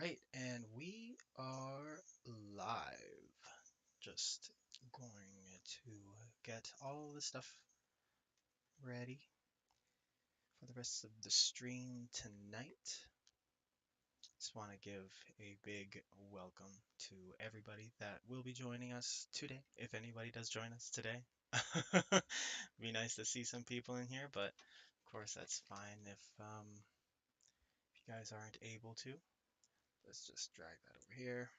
right, and we are live. Just going to get all the stuff ready for the rest of the stream tonight. Just want to give a big welcome to everybody that will be joining us today, if anybody does join us today. Be nice to see some people in here, but of course that's fine if you guys aren't able to. Let's just drag that over here.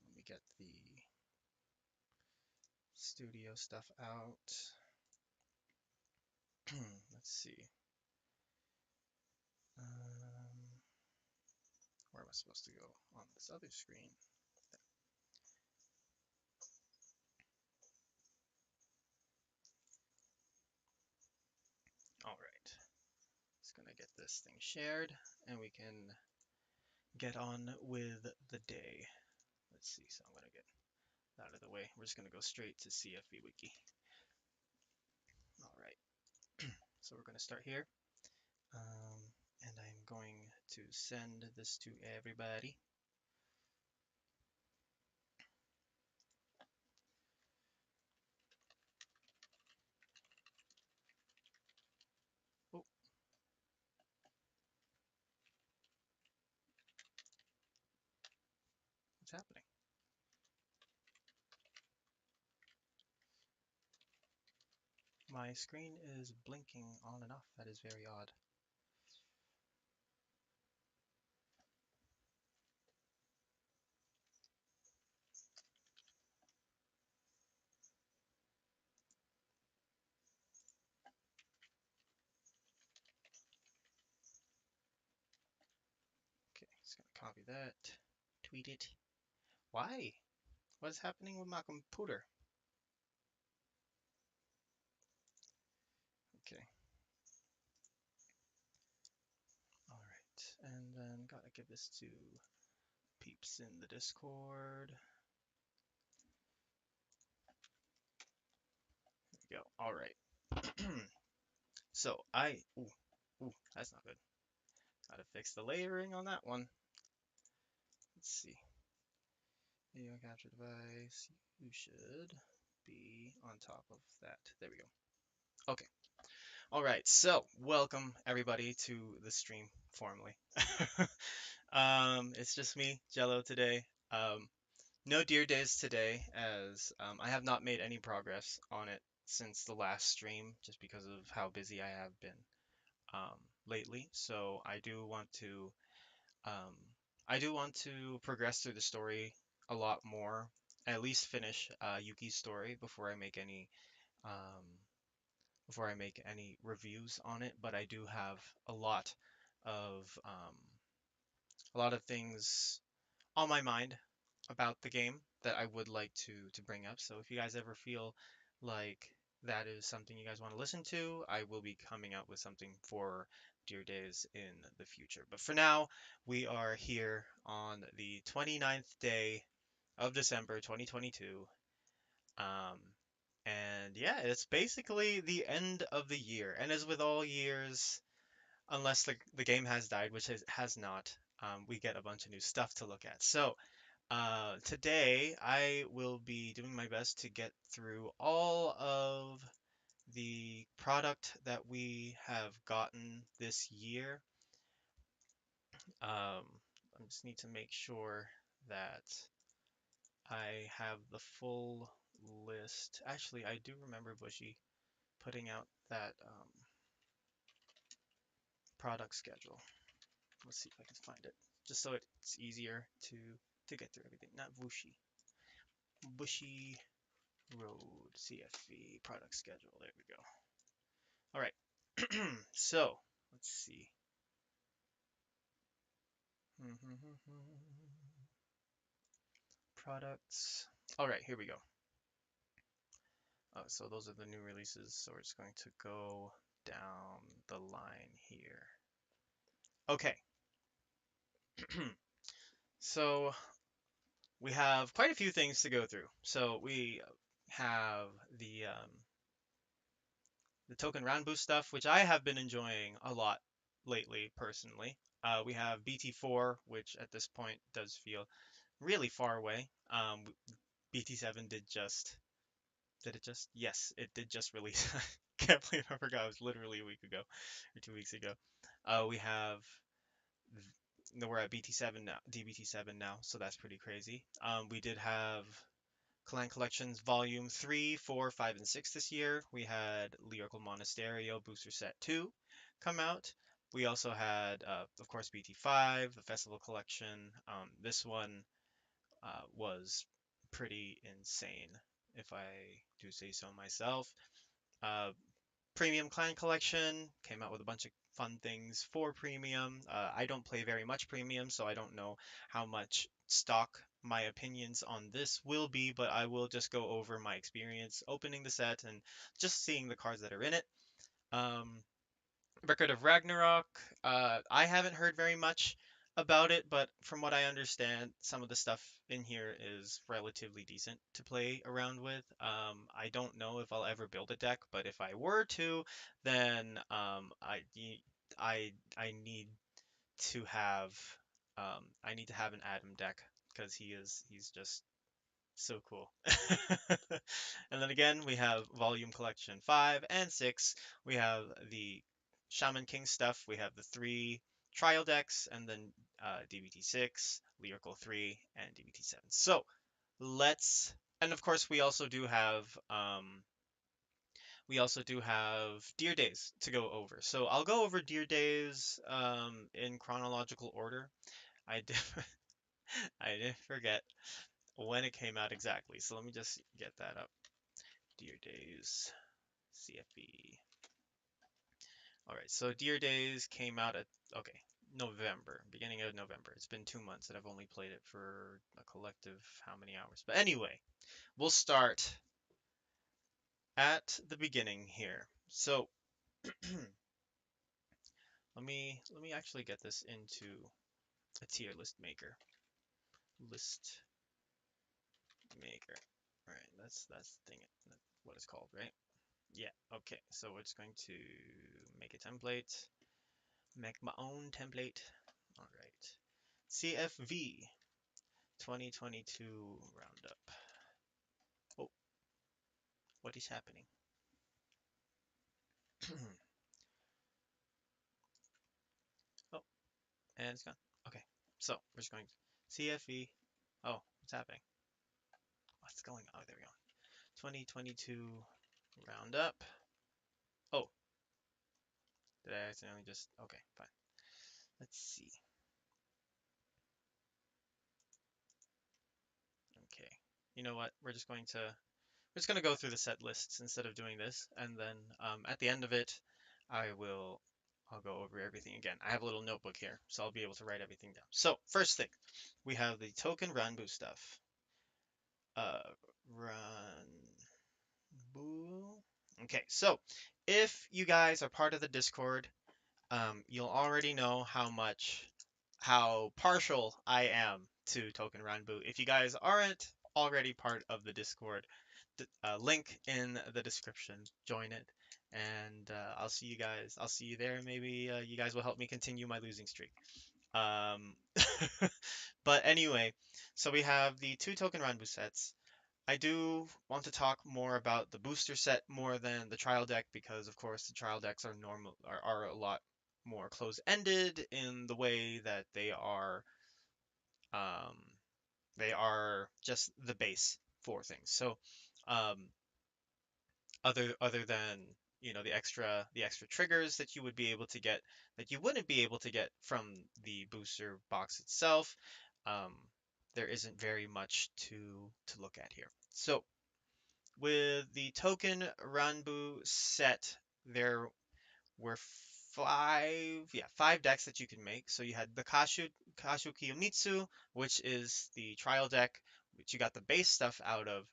Let me get the studio stuff out. Let's see. Um, where am I supposed to go? On this other screen. All right. Just gonna get this thing shared, and we can get on with the day. Let's see. So I'm gonna get out of the way. We're just gonna go straight to CFV Wiki. All right. So we're gonna start here, um, and I'm going to send this to everybody. Oh, what's happening? My screen is blinking on and off. That is very odd. Okay, just gonna copy that, tweet it. Why? What is happening with my computer? Okay, all right, and then gotta give this to peeps in the Discord. There we go. All right. So ooh, that's not good. Gotta fix the layering on that one. Let's see. Video capture device. You should be on top of that. There we go. Okay. All right, so welcome everybody to the stream formally. It's just me, Jello, today. No deer days today, as I have not made any progress on it since the last stream, just because of how busy I have been lately. So um, I do want to progress through the story a lot more, at least finish Yuki's story um, before I make any reviews on it, but I do have a lot of um, a lot of things on my mind about the game that I would like to bring up. So if you guys ever feel like that is something you guys want to listen to, I will be coming out with something for Dear Days in the future. But for now, we are here on the 29th day of December 2022. Um, and yeah, it's basically the end of the year. And as with all years, unless the game has died, which has not, we get a bunch of new stuff to look at. So today I will be doing my best to get through all of the product that we have gotten this year. I just need to make sure that I have the full list. Actually, I do remember Bushy putting out that product schedule. Let's see if I can find it, just so it's easier to get through everything. Not Bushy, Bushy Road CFV product schedule. There we go. All right. So let's see. Products. All right, here we go. So those are the new releases. So we're just going to go down the line here. Okay. So we have quite a few things to go through. So we have the token round boost stuff, which I have been enjoying a lot lately personally. We have BT4, which at this point does feel really far away. BT7 did it just? Yes, it did just release. Can't believe I forgot. It was literally a week ago or 2 weeks ago. We have no, we're at BT7 now, DBT7 now, so that's pretty crazy. We did have Clan Collections Volume 3, 4, 5, and 6 this year. We had Lyrical Monasterio Booster Set 2 come out. We also had, of course, BT5, the Festival Collection. This one was pretty insane, if I do say so myself. Uh, Premium Clan Collection came out with a bunch of fun things for Premium. I don't play very much Premium, so I don't know how much stock my opinions on this will be, but I will just go over my experience opening the set and just seeing the cards that are in it. Um, Record of Ragnarok. I haven't heard very much about it, but from what I understand, some of the stuff in here is relatively decent to play around with. I don't know if I'll ever build a deck, but if I were to, then I need to have I need to have an Adam deck because he's just so cool. And then again, we have Volume Collection 5 and 6. We have the Shaman King stuff. We have the three trial decks, and then DBT6, Lyrical 3, and DBT7. So let's, and of course, we also do have Deer Days to go over. So I'll go over Deer Days in chronological order. I did, I did forget when it came out exactly. So let me just get that up. Deer Days, CFV. All right, so Deer Days came out at, okay, November, beginning of November. It's been 2 months and I've only played it for a collective how many hours? But anyway, we'll start at the beginning here. So let me actually get this into a tier list maker. List maker. All right, that's the thing. What it's called, right? Yeah. Okay. So we're just going to make a template. Make my own template. All right. CFV 2022 roundup. Oh, what is happening? Oh, and it's gone. Okay. So we're just going CFV. Oh, what's happening? What's going on? Oh, there we go. 2022 roundup. Oh, did I accidentally just? Okay, fine. Let's see. Okay. You know what? We're just going to go through the set lists instead of doing this, and then at the end of it, I'll go over everything again. I have a little notebook here, so I'll be able to write everything down. So first thing, we have the token Ranbu stuff. Ranbu. Okay, so if you guys are part of the Discord, you'll already know how partial I am to Token Ranbu. If you guys aren't already part of the Discord, link in the description. Join it, and I'll see you guys. I'll see you there. Maybe you guys will help me continue my losing streak. Um, but anyway, so we have the two Token Ranbu sets. I do want to talk more about the booster set more than the trial deck because, of course, the trial decks are a lot more close-ended in the way that um, they are just the base for things. So, um, other than the extra triggers that you would be able to get that you wouldn't be able to get from the booster box itself, um, there isn't very much to look at here. So with the token Ranbu set, there were five decks that you can make. So you had the Kashu Kiyomitsu, which is the trial deck, which you got the base stuff out of,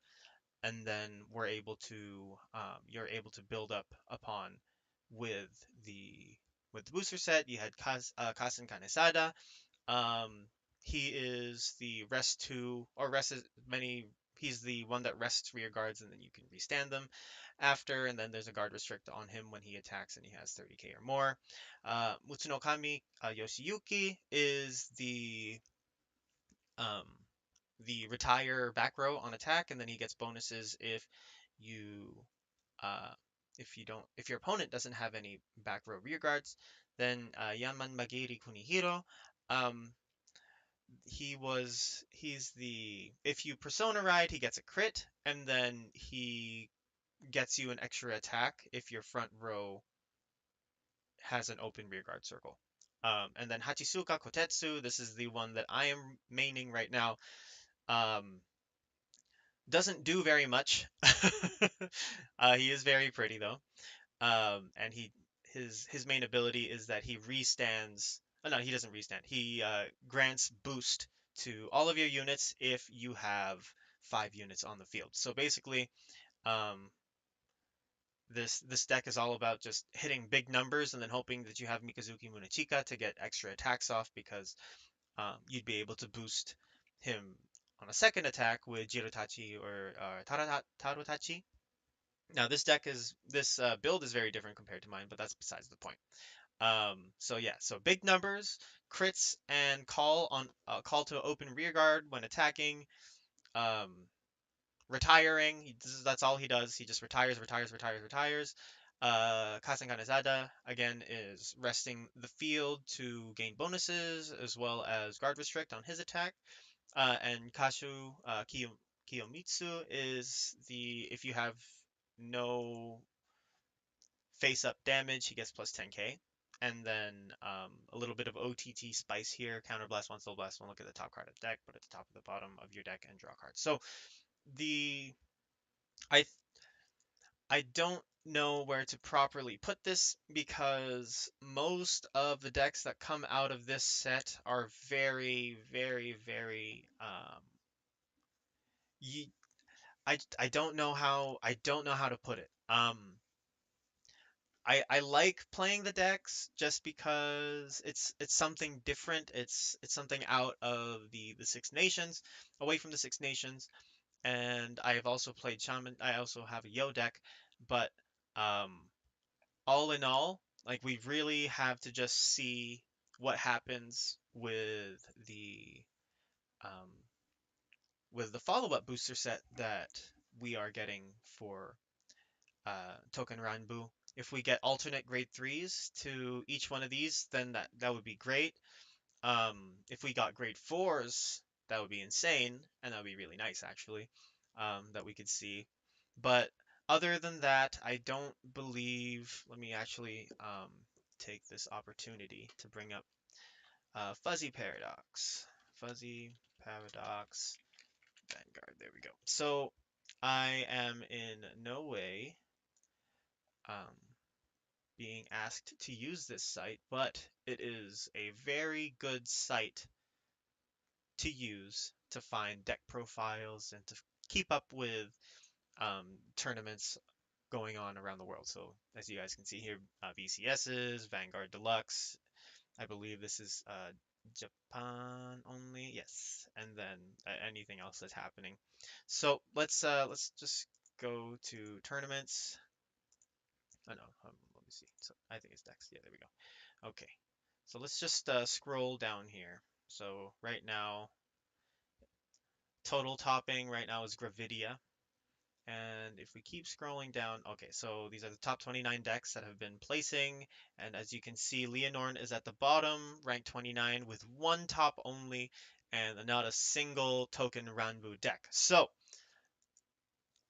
and then you're able to build up upon with the with the booster set. You had Kasen Kanesada. Um, he is the rest two or rest as many. he's the one that rests rear guards, and then you can restand them after. And then there's a guard restrict on him when he attacks, and he has 30k or more. Mutsunokami Yoshiyuki is um, the retire back row on attack, and then he gets bonuses you uh, if your opponent doesn't have any back row rear guards. Then Yaman Magiri Kunihiro, um, he's the if you persona ride, he gets a crit, and then he gets you an extra attack if your front row has an open rearguard circle. And then Hachisuka Kotetsu, this is the one that I am maining right now. Um, doesn't do very much. He is very pretty though. And his main ability is that he restands. Oh, no, he doesn't restand. He grants boost to all of your units if you have 5 units on the field. So basically, um, this deck is all about just hitting big numbers and then hoping that you have Mikazuki Munechika to get extra attacks off because you'd be able to boost him on a second attack with Jirotachi or Tarotachi. Now this build is very different compared to mine, but that's besides the point. So yeah, so big numbers, crits, and call to open rear guard when attacking. Um, Retiring. That's all he does. He just retires, retires, retires, retires. Kasen Kanezada again is resting the field to gain bonuses as well as guard restrict on his attack. And Kashu Kiyomitsu is the if you have no face up damage, he gets plus 10k. And then a little bit of OTT spice here. Counterblast one, Soul Blast one. Look at the top card of the deck, put at the top of the bottom of your deck and draw cards. So the I I don't know where to properly put this because most of the decks that come out of this set are very, very, very you, I don't know how to put it. I like playing the decks just because it's something different. It's something out of the Six Nations, away from the Six Nations. And I have also played Shaman. I also have a Yo deck, but um, all in all, like we really have to just see what happens um, with the follow-up booster set that we are getting for Token Ranbu. If we get alternate grade threes to each one of these, then that would be great. If we got grade fours, that would be insane, and that would be really nice actually, that we could see. But other than that, I don't believe. Let me actually take this opportunity to bring up Fuzzy Paradox. Fuzzy Paradox Vanguard. There we go. So I am in no way um, being asked to use this site, but it is a very good site to use to find deck profiles and to keep up with tournaments going on around the world. So as you guys can see here, VCSs, Vanguard Deluxe. I believe this is Japan only. Yes, and then anything else that's happening. So let's just go to tournaments. Oh no, let me see. So I think it's decks. Yeah, there we go. Okay, so let's just scroll down here. So right now, total topping right now is Gravidia. And if we keep scrolling down, okay, so these are the top 29 decks that have been placing. And as you can see, Leonorn is at the bottom, ranked 29 with one top only and not a single token Ranbu deck. So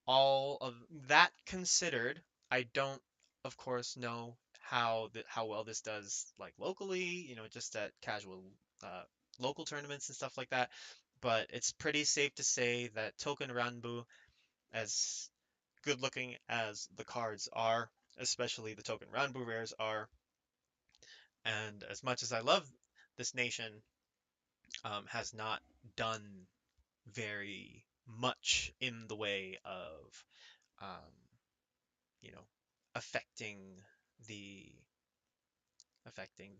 all of that considered, I don't, of course, know how well this does like locally, just at casual uh, local tournaments and stuff like that. But it's pretty safe to say that Token Ranbu, as good looking as the cards are, especially the Token Ranbu rares are, and as much as I love this nation, has not done very much in the way of um, you know, affecting the affecting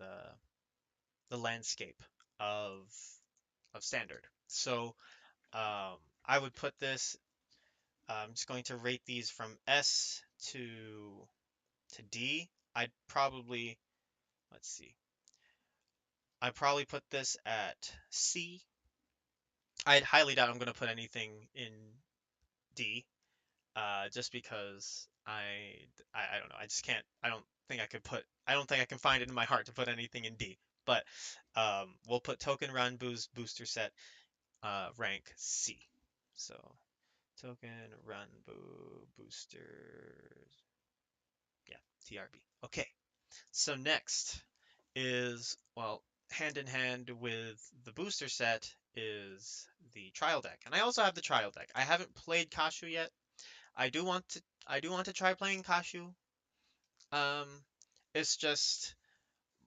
the landscape of standard. So I would put this. I'm just going to rate these from S to D. I'd probably let's see. I'd probably put this at C. I'd highly doubt I'm going to put anything in D, just because I don't know. I just can't. I don't think I could put. I don't think I can find it in my heart to put anything in D. But we'll put Token Ranbu's booster set rank C. So Token Ranbu boosters. Yeah, TRB. Okay. So next is, well, hand in hand with the booster set is the trial deck. And I also have the trial deck. I haven't played Kashu yet. I do want to I do want to try playing Kashu. Um it's just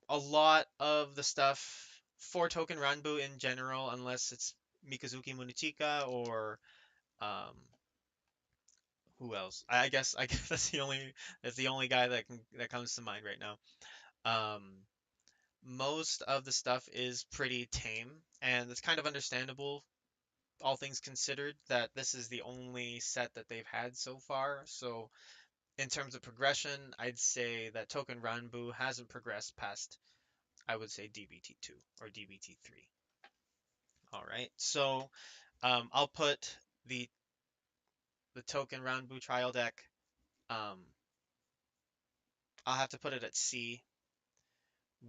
a lot of the stuff for Token Ranbu in general, unless it's Mikazuki Munichika or um who else? I guess that's the only guy that comes to mind right now. Um Most of the stuff is pretty tame, and it's kind of understandable, all things considered, that this is the only set that they've had so far. So, in terms of progression, I'd say that Token Ranbu hasn't progressed past, I would say, DBT2 or DBT3. All right, so I'll put the the Token Ranbu trial deck. Um, I'll have to put it at C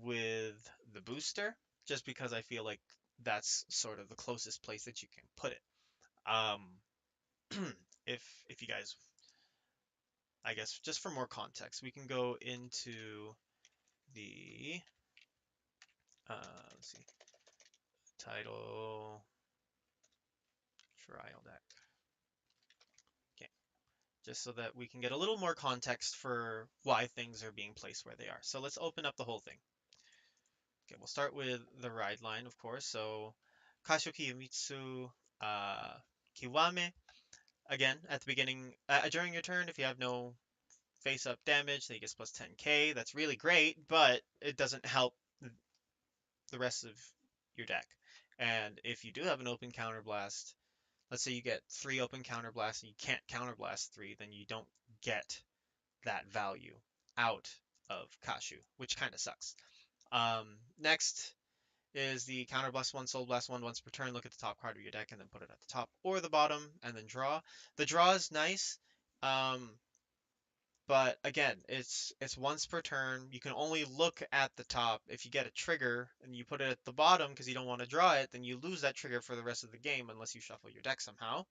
with the booster, just because I feel like that's sort of the closest place that you can put it. Um, if you guys, I guess, just for more context, we can go into the let's see, title trial deck. Okay, just so that we can get a little more context for why things are being placed where they are. So let's open up the whole thing. Okay, we'll start with the ride line, of course. So Kashoki Yumitsu uh, Kiwame. Again, at the beginning, during your turn, if you have no face-up damage, then he gets plus 10k. That's really great, but it doesn't help the rest of your deck. And if you do have an open counterblast, let's say you get 3 open counterblasts and you can't counterblast 3, then you don't get that value out of Kashu, which kind of sucks. Next is the counterblast 1, soul blast 1 once per turn. Look at the top card of your deck and then put it at the top or the bottom and then draw. The draw is nice. Um, But again, it's once per turn. You can only look at the top. If you get a trigger and you put it at the bottom because you don't want to draw it, then you lose that trigger for the rest of the game unless you shuffle your deck somehow.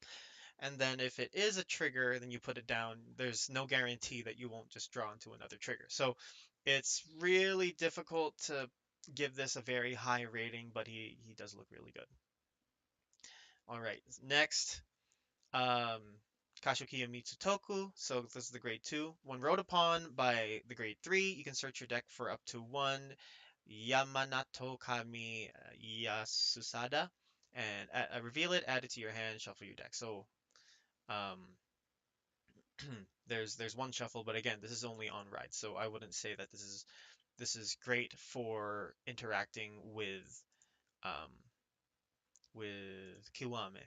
And then if it is a trigger, then you put it down. There's no guarantee that you won't just draw into another trigger. So it's really difficult to give this a very high rating, but he does look really good. All right, next um, Kashokiya Mitsutoku, so this is the grade 2. When rode upon by the grade 3, you can search your deck for up to one Yamanato Kami Yasusada, and reveal it, add it to your hand, shuffle your deck. So um, there's one shuffle, but again, this is only on ride, so I wouldn't say that this is great for interacting um, with Kiwame.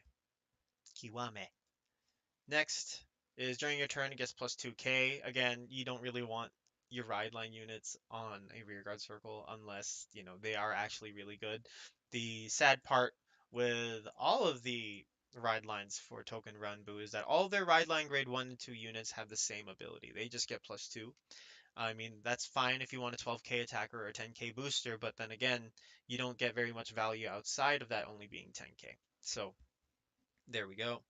Next is during your turn, it gets plus 2k. Again, you don't really want your ride line units on a rearguard circle unless, they are actually really good. The sad part with all of the ride lines for Token Ranbu is that all of their ride line grade 1 and 2 units have the same ability. They just get plus 2. I mean, that's fine if you want a 12k attacker or a 10k booster, but then again, you don't get very much value outside of that only being 10k. So, there we go.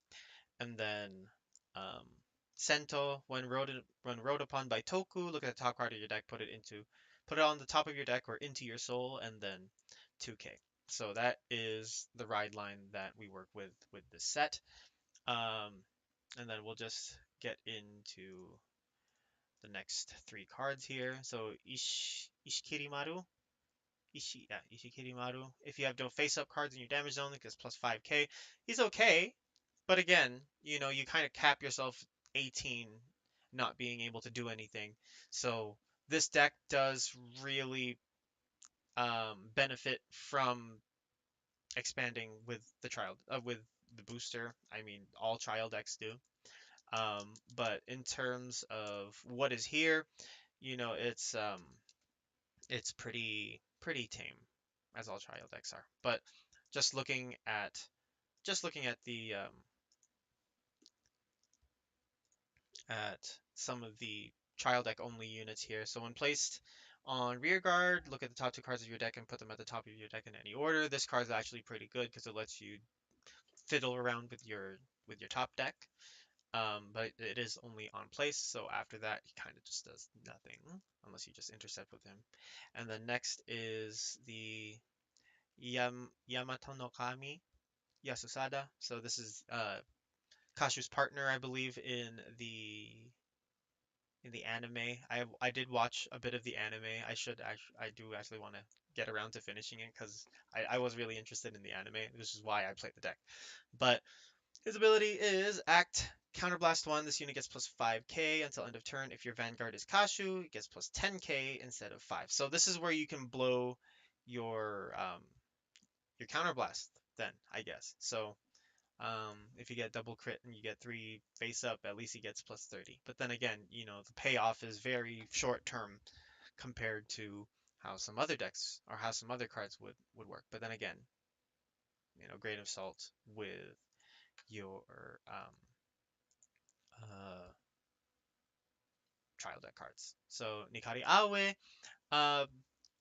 And then um, Sento, when rode upon by Toku, look at the top card of your deck, put it on the top of your deck or into your soul, and then 2k. So that is the ride line that we work with this set. Um, and then we'll just get into the next 3 cards here. So Ishikirimaru. Ishikirimaru. If you have no face-up cards in your damage zone, it gets plus 5k. He's okay, but again, you kind of cap yourself 18 not being able to do anything. So this deck does really benefit from expanding with the trial with the booster. I mean, all trial decks do. But in terms of what is here, it's pretty tame, as all trial decks are. But just looking at at some of the trial deck only units here. So when placed on rear guard, look at the top two cards of your deck and put them at the top of your deck in any order. This card is actually pretty good because it lets you fiddle around with your top deck. But it is only on place, so after that he kind of just does nothing unless you just intercept with him. And then next is the Yamato no Kami Yasusada. So this is Kashu's partner, I believe, in the anime. I did watch a bit of the anime. I do actually want to get around to finishing it because I was really interested in the anime, which is why I played the deck. But his ability is Act Counterblast 1. This unit gets plus 5k until end of turn. If your Vanguard is Kashu, it gets plus 10k instead of 5. So this is where you can blow your um, your Counterblast then, I guess. So if you get double crit and you get 3 face up, at least he gets plus 30. But then again, the payoff is very short term compared to how some other decks or how some other cards would work. But then again, grain of salt with your uh, trial deck cards. So Nikari Awe, uh,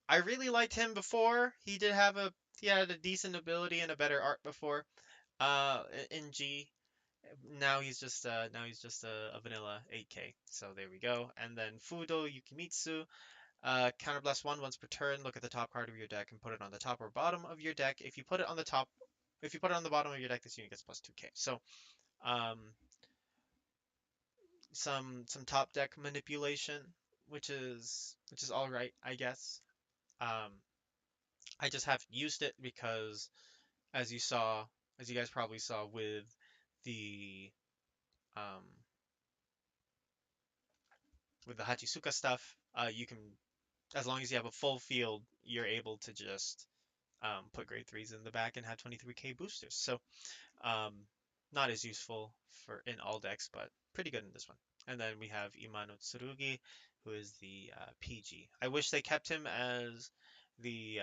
I really liked him before. He had a decent ability and a better art before. In G, now he's just a vanilla 8K. So there we go. And then Fudo Yukimitsu, counterblast one once per turn. Look at the top card of your deck and put it on the top or bottom of your deck. If you put it on the bottom of your deck, this unit gets plus 2K. So um, some top deck manipulation, which is all right, I guess. Um, I just haven't used it because, as you saw, as you guys probably saw with the um, Hachisuka stuff, you can, as long as you have a full field, you're able to just put grade threes in the back and have 23k boosters. So um, not as useful for in all decks, but pretty good in this one. And then we have Imano Tsurugi, who is the PG. I wish they kept him as the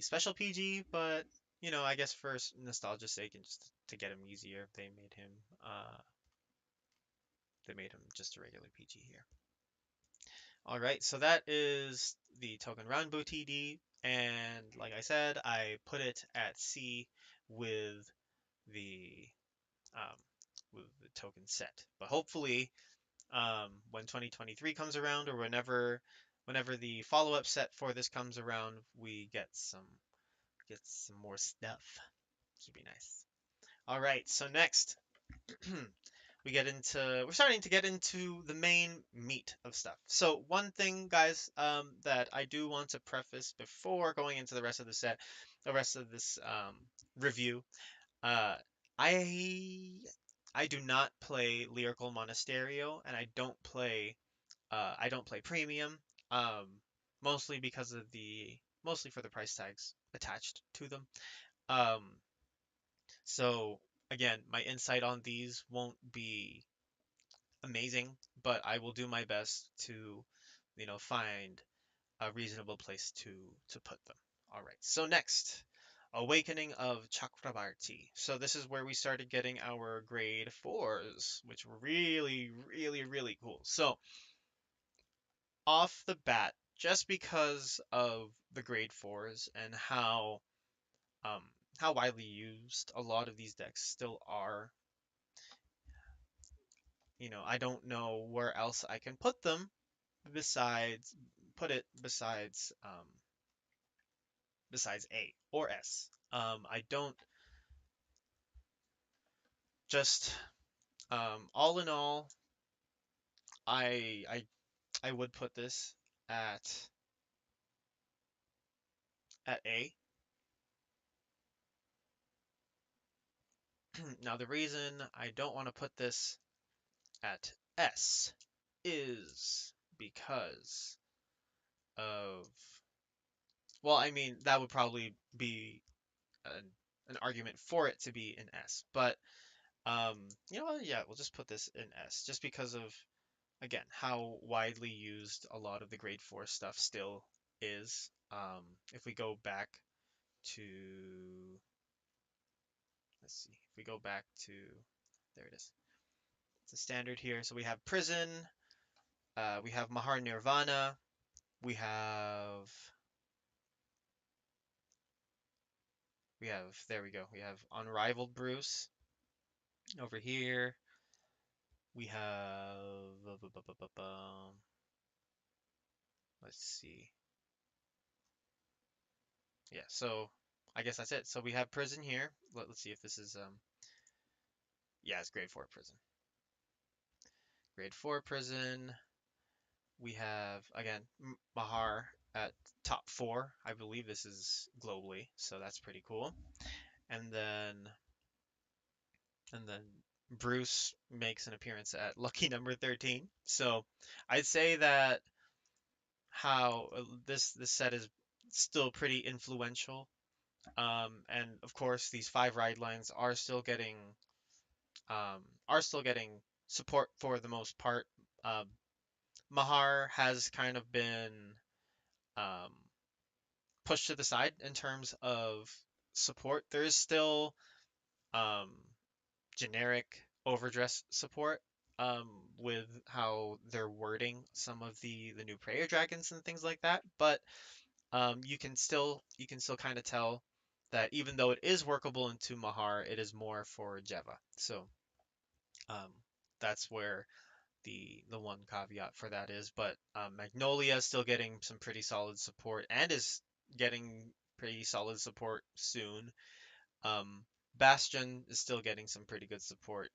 special PG, but I guess for nostalgia's sake and just to get him easier, they made him just a regular PG here. All right, so that is the Token Ranbu TD, and like I said, I put it at C with the um, with the token set. But hopefully, when 2023 comes around, or whenever the follow-up set for this comes around, we get some more stuff. This would be nice. All right, so next we're starting to get into the main meat of stuff. So one thing, guys, that I do want to preface before going into the rest of this review, uh, I I do not play Lyrical Monasterio, and I don't play Premium, um, mostly for the price tags attached to them. Um, so again, my insight on these won't be amazing, but I will do my best to, find a reasonable place to put them. All right. So next, Awakening of Chakrabarti. So this is where we started getting our grade fours, which were really, really, really cool. So off the bat, just because of the grade fours and um, how widely used a lot of these decks still are, I don't know where else I can put them besides besides A or S. I don't just all in all, I I I would put this at A. Now the reason I don't want to put this at S is because of, well, I mean that would probably be an argument for it to be an S. But you know what? Yeah, we'll just put this in S, just because of again how widely used a lot of the grade 4 stuff still is. If we go back to, let's see, if we go back to, there it is. It's a standard here. So we have prison, we have Mahar Nirvana, we have there we go. We have Unrivaled Bruce over here. We have let's see. Yeah, so I guess that's it. So we have prison here. Let's see if this is yeah, it's grade 4 prison. Grade 4 prison. We have again Mahar at top 4. I believe this is globally, so that's pretty cool. And then and then Bruce makes an appearance at lucky number 13. So I'd say that how this set is still pretty influential. And of course, these 5 ride lines are still getting support for the most part. Um, Mahar has kind of been um, pushed to the side in terms of support. There is still um, generic overdress support um, with how they're wording some of the new prayer dragons and things like that, but you can still kind of tell that even though it is workable into Mahar, it is more for Jeva. So um, that's where the one caveat for that is. But Magnolia is still getting some pretty solid support and is getting pretty solid support soon. Um, Bastion is still getting some pretty good support.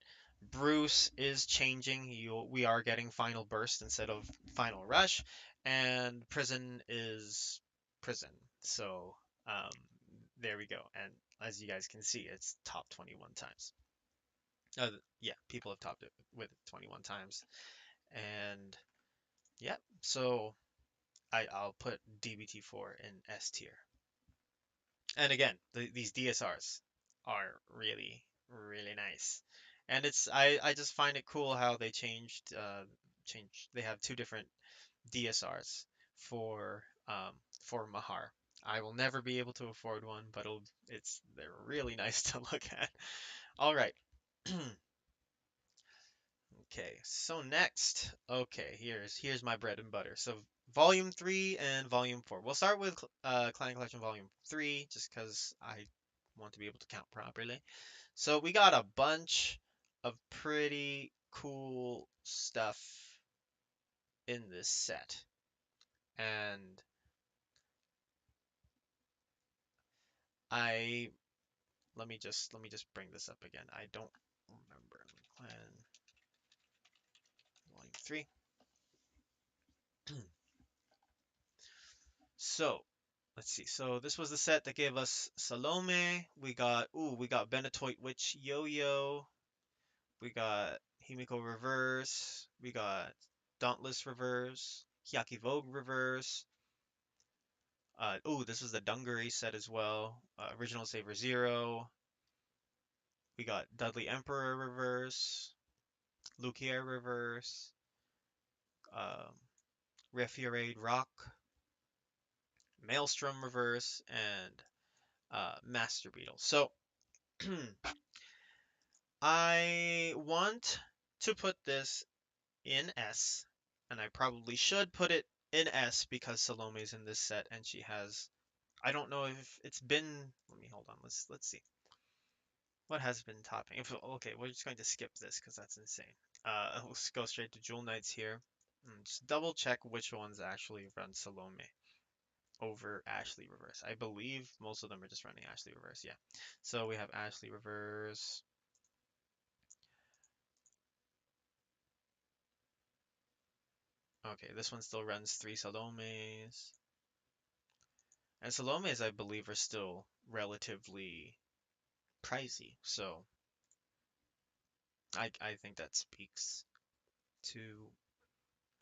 Bruce is changing. We are getting Final Burst instead of Final Rush, and Prison is Prison. So um, there we go. And as you guys can see, it's top 21 times. Yeah, people have topped it with 21 times. And yeah, so I'll put DBT4 in S tier. And again, these DSRs are really, really nice. And I just find it cool how they changed they have 2 different DSRs for Mahar. I will never be able to afford one, but they're really nice to look at. All right. Okay, so next, okay, here's my bread and butter. So Volume 3 and Volume 4. We'll start with Clan Collection Volume 3, just because I want to be able to count properly. So we got a bunch of pretty cool stuff in this set. And I let me just bring this up again. I don't remember. Clan Volume 3. So, let's see. So this was the set that gave us Salome. We got Benetoit Witch Yo-Yo. We got Himiko Reverse. We got Dauntless Reverse. Hyaki Vogue Reverse. This was the Dungaree set as well. Original Saver Zero. We got Dudley Emperor Reverse. Lukia Reverse. Um, Refurade Rock. Maelstrom Reverse. And Master Beetle. So I want to put this in S, and I probably should put it in S because Salome's in this set and she has. I don't know if it's been. Let me hold on. Let's see. What has been topping? Okay, we're just going to skip this because that's insane. Let's go straight to Jewel Knights here. Just double check which ones actually run Salome over Ashley Reverse. I believe most of them are just running Ashley Reverse. Yeah. So we have Ashley Reverse. Okay, this one still runs 3 Salomes. And Salomes, I believe, are still relatively pricey. So I think that speaks to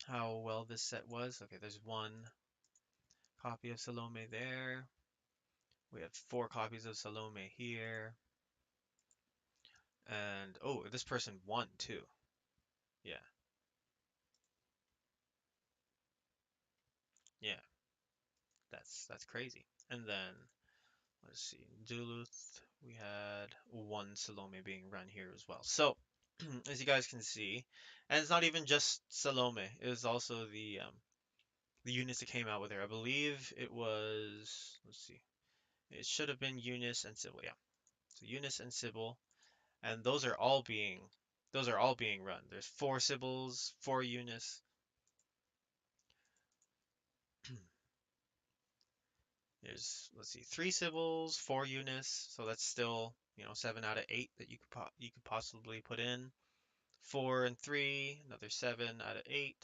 how well this set was. Okay, there's one copy of Salome there. We have 4 copies of Salome here. And oh, this person won too. Yeah, yeah, that's crazy. And then let's see, Duluth, we had 1 Salome being run here as well. So as you guys can see, and it's not even just Salome, it was also the units that came out with her. I believe it was, let's see, it should have been Eunice and Sybil, yeah. So Eunice and Sybil, and those are all being run. There's 4 Sybils, 4 Eunice. There's, let's see, 3 Sybils, 4 Eunice, so that's still, 7 out of 8 that you could possibly put in. 4 and 3, another 7 out of 8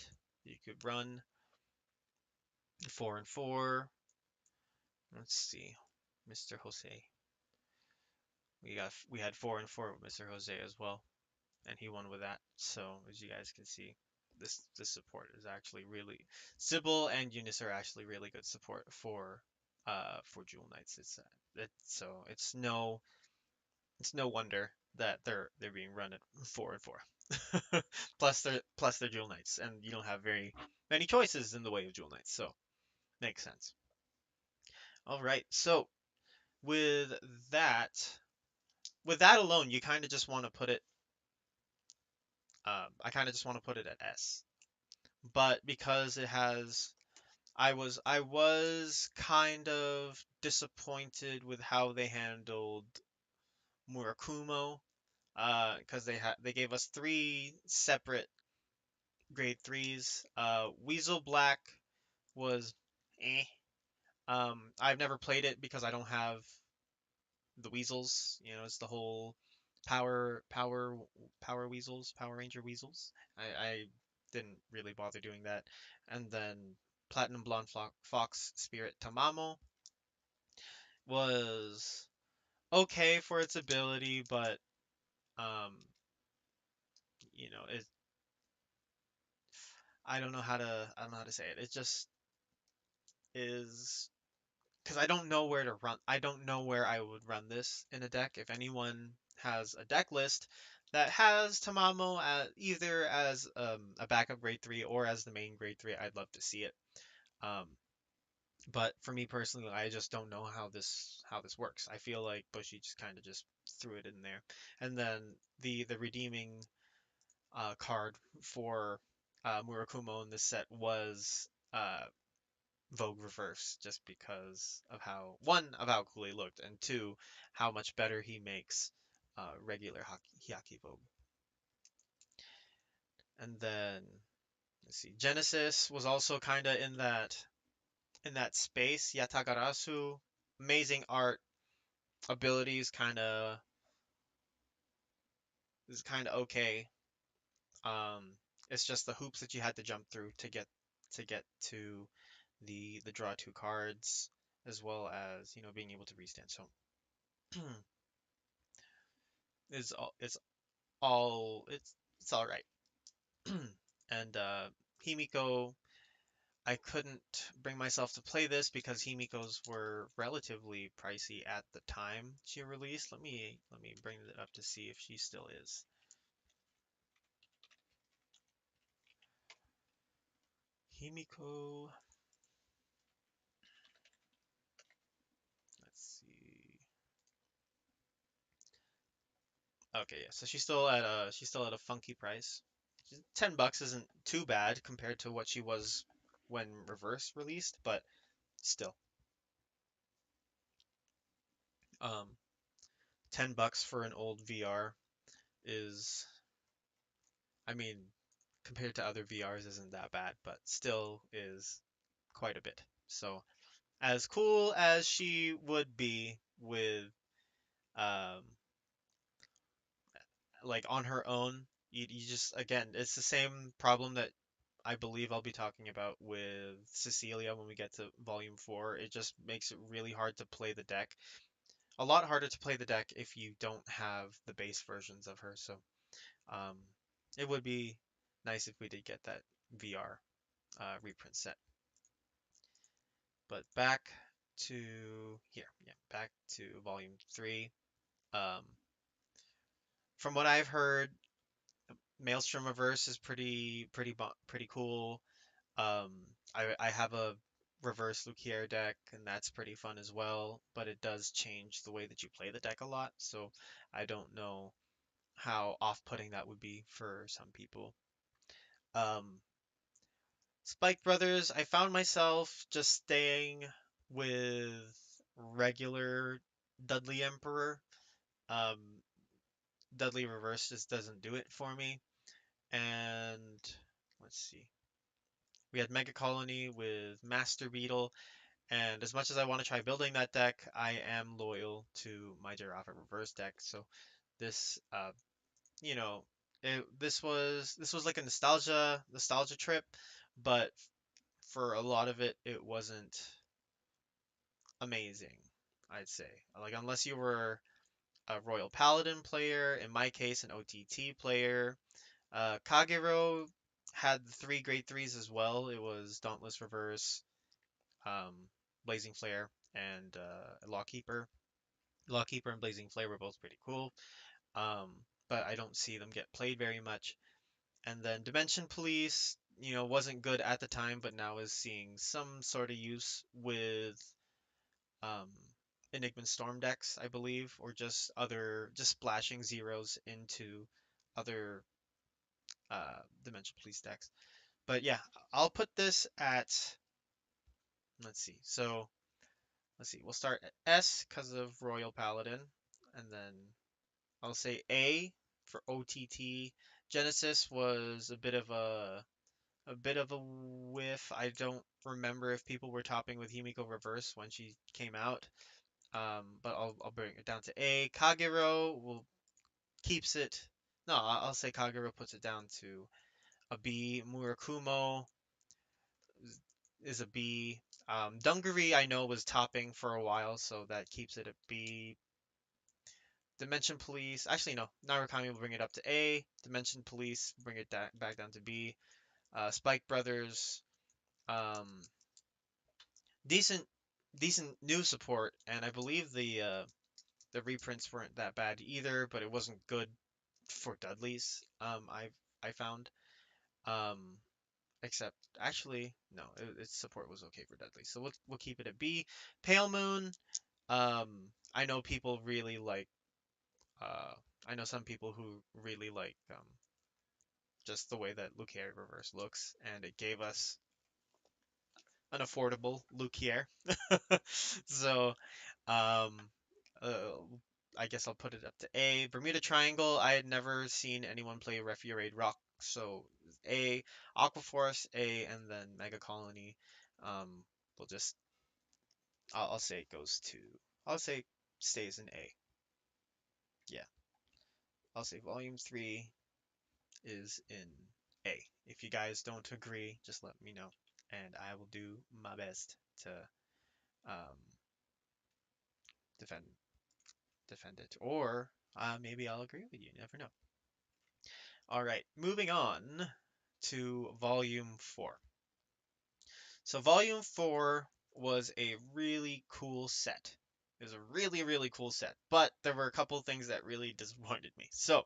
you could run. 4 and 4. Let's see, Mr. Jose. We had 4 and 4 with Mr. Jose as well, and he won with that. So as you guys can see, this support is actually really Sybil and Eunice are actually really good support for Jewel Knights. So it's no wonder that they're being run at 4 and 4. Plus they're Jewel Knights, and you don't have very many choices in the way of Jewel Knights, so makes sense. All right, so with that with that alone, you kind of just want to put it. I kind of just want to put it at S, but because it has, I was kind of disappointed with how they handled Murakumo, because they gave us 3 separate grade threes. Weasel Black was eh. I've never played it because I don't have the weasels. It's the whole power, power, power weasels, Power Ranger weasels. I didn't really bother doing that. And then Platinum Blonde Fox Spirit Tamamo was okay for its ability, but um, it I don't know how to say it. It just is because I don't know where to run. I don't know where I would run this in a deck. If anyone has a deck list that has Tamamo either as a backup grade 3 or as the main grade 3, I'd love to see it. Um, but for me personally, I just don't know how this works. I feel like Bushy just kind of just threw it in there, and then the redeeming card for Murakumo in this set was Vogue Reverse, just because of how cool he looked, and two, how much better he makes regular Hyaki Vogue. And then let's see, Genesis was also kind of in that space. Yatagarasu, amazing art, abilities, kind of okay. Um, it's just the hoops that you had to jump through to get to the draw 2 cards, as well as being able to restand. So it's all right. And Himiko, I couldn't bring myself to play this because Himiko's were relatively pricey at the time she released. Let me bring it up to see if she still is. Himiko, let's see. Okay, yeah, so she's still at a funky price. $10 isn't too bad compared to what she was when Reverse released, but still. Um, $10 for an old VR is, I mean, compared to other VRs isn't that bad, but still is quite a bit. So as cool as she would be with um like on her own, you just again, it's the same problem that I believe I'll be talking about with Cecilia when we get to Volume 4. It just makes it really hard to play the deck. A lot harder to play the deck if you don't have the base versions of her. So um, it would be nice if we did get that VR reprint set. But back to here. Yeah, back to volume 3. Um, from what I've heard, Maelstrom Reverse is pretty cool. Um, I have a reverse Lukier deck, and that's pretty fun as well, but it does change the way that you play the deck a lot, so I don't know how off-putting that would be for some people. Um, Spike Brothers, I found myself just staying with regular Dudley Emperor. Um, Dudley Reverse just doesn't do it for me. And let's see. We had Mega Colony with Master Beetle, and as much as I want to try building that deck, I am loyal to my Giraffe Reverse deck. So this, you know, this was like a nostalgia trip, but for a lot of it, it wasn't amazing, I'd say. Like, unless you were a Royal Paladin player, in my case, an OTT player. Kagero had the three grade threes as well. It was Dauntless Reverse, um, Blazing Flare, and Lawkeeper. Lawkeeper and Blazing Flare were both pretty cool, um, but I don't see them get played very much. And then Dimension Police, wasn't good at the time, but now is seeing some sort of use with um, Enigma Storm decks, I believe, or just splashing zeros into other Dimension Police decks. But yeah, I'll put this at, let's see. So let's see. We'll start at S because of Royal Paladin, and then I'll say A for OTT. Genesis was a bit of a whiff. I don't remember if people were topping with Himiko Reverse when she came out. But I'll bring it down to A. Kagero will keeps it. No, I'll say Kagero puts it down to a B. Murakumo is a B. Dungaree I know was topping for a while, so that keeps it a B. Dimension Police, actually no, Narukami will bring it up to A. Dimension Police bring it back down to B. Spike Brothers, um, decent, decent new support, and I believe the reprints weren't that bad either, but it wasn't good for Dudley's. I found. Um, except actually no, its support was okay for Dudley, so we'll keep it at B. Pale Moon. Um, I know people really like. Uh, I know some people who really like just the way that Lucaire Reverse looks, and it gave us an affordable Lucaire. So, um, uh, I guess I'll put it up to A. Bermuda Triangle, I had never seen anyone play Refuerade Rock, so A. Aquaforce, A, and then Mega Colony. Um, we'll just, I'll say it goes to, I'll say stays in A. Yeah, I'll say Volume 3 is in A. If you guys don't agree, just let me know, and I will do my best to um, defend defend it, or maybe I'll agree with you. You never know. All right, moving on to Volume 4. So Volume 4 was a really cool set. It was a really, really cool set, but there were a couple of things that really disappointed me. So,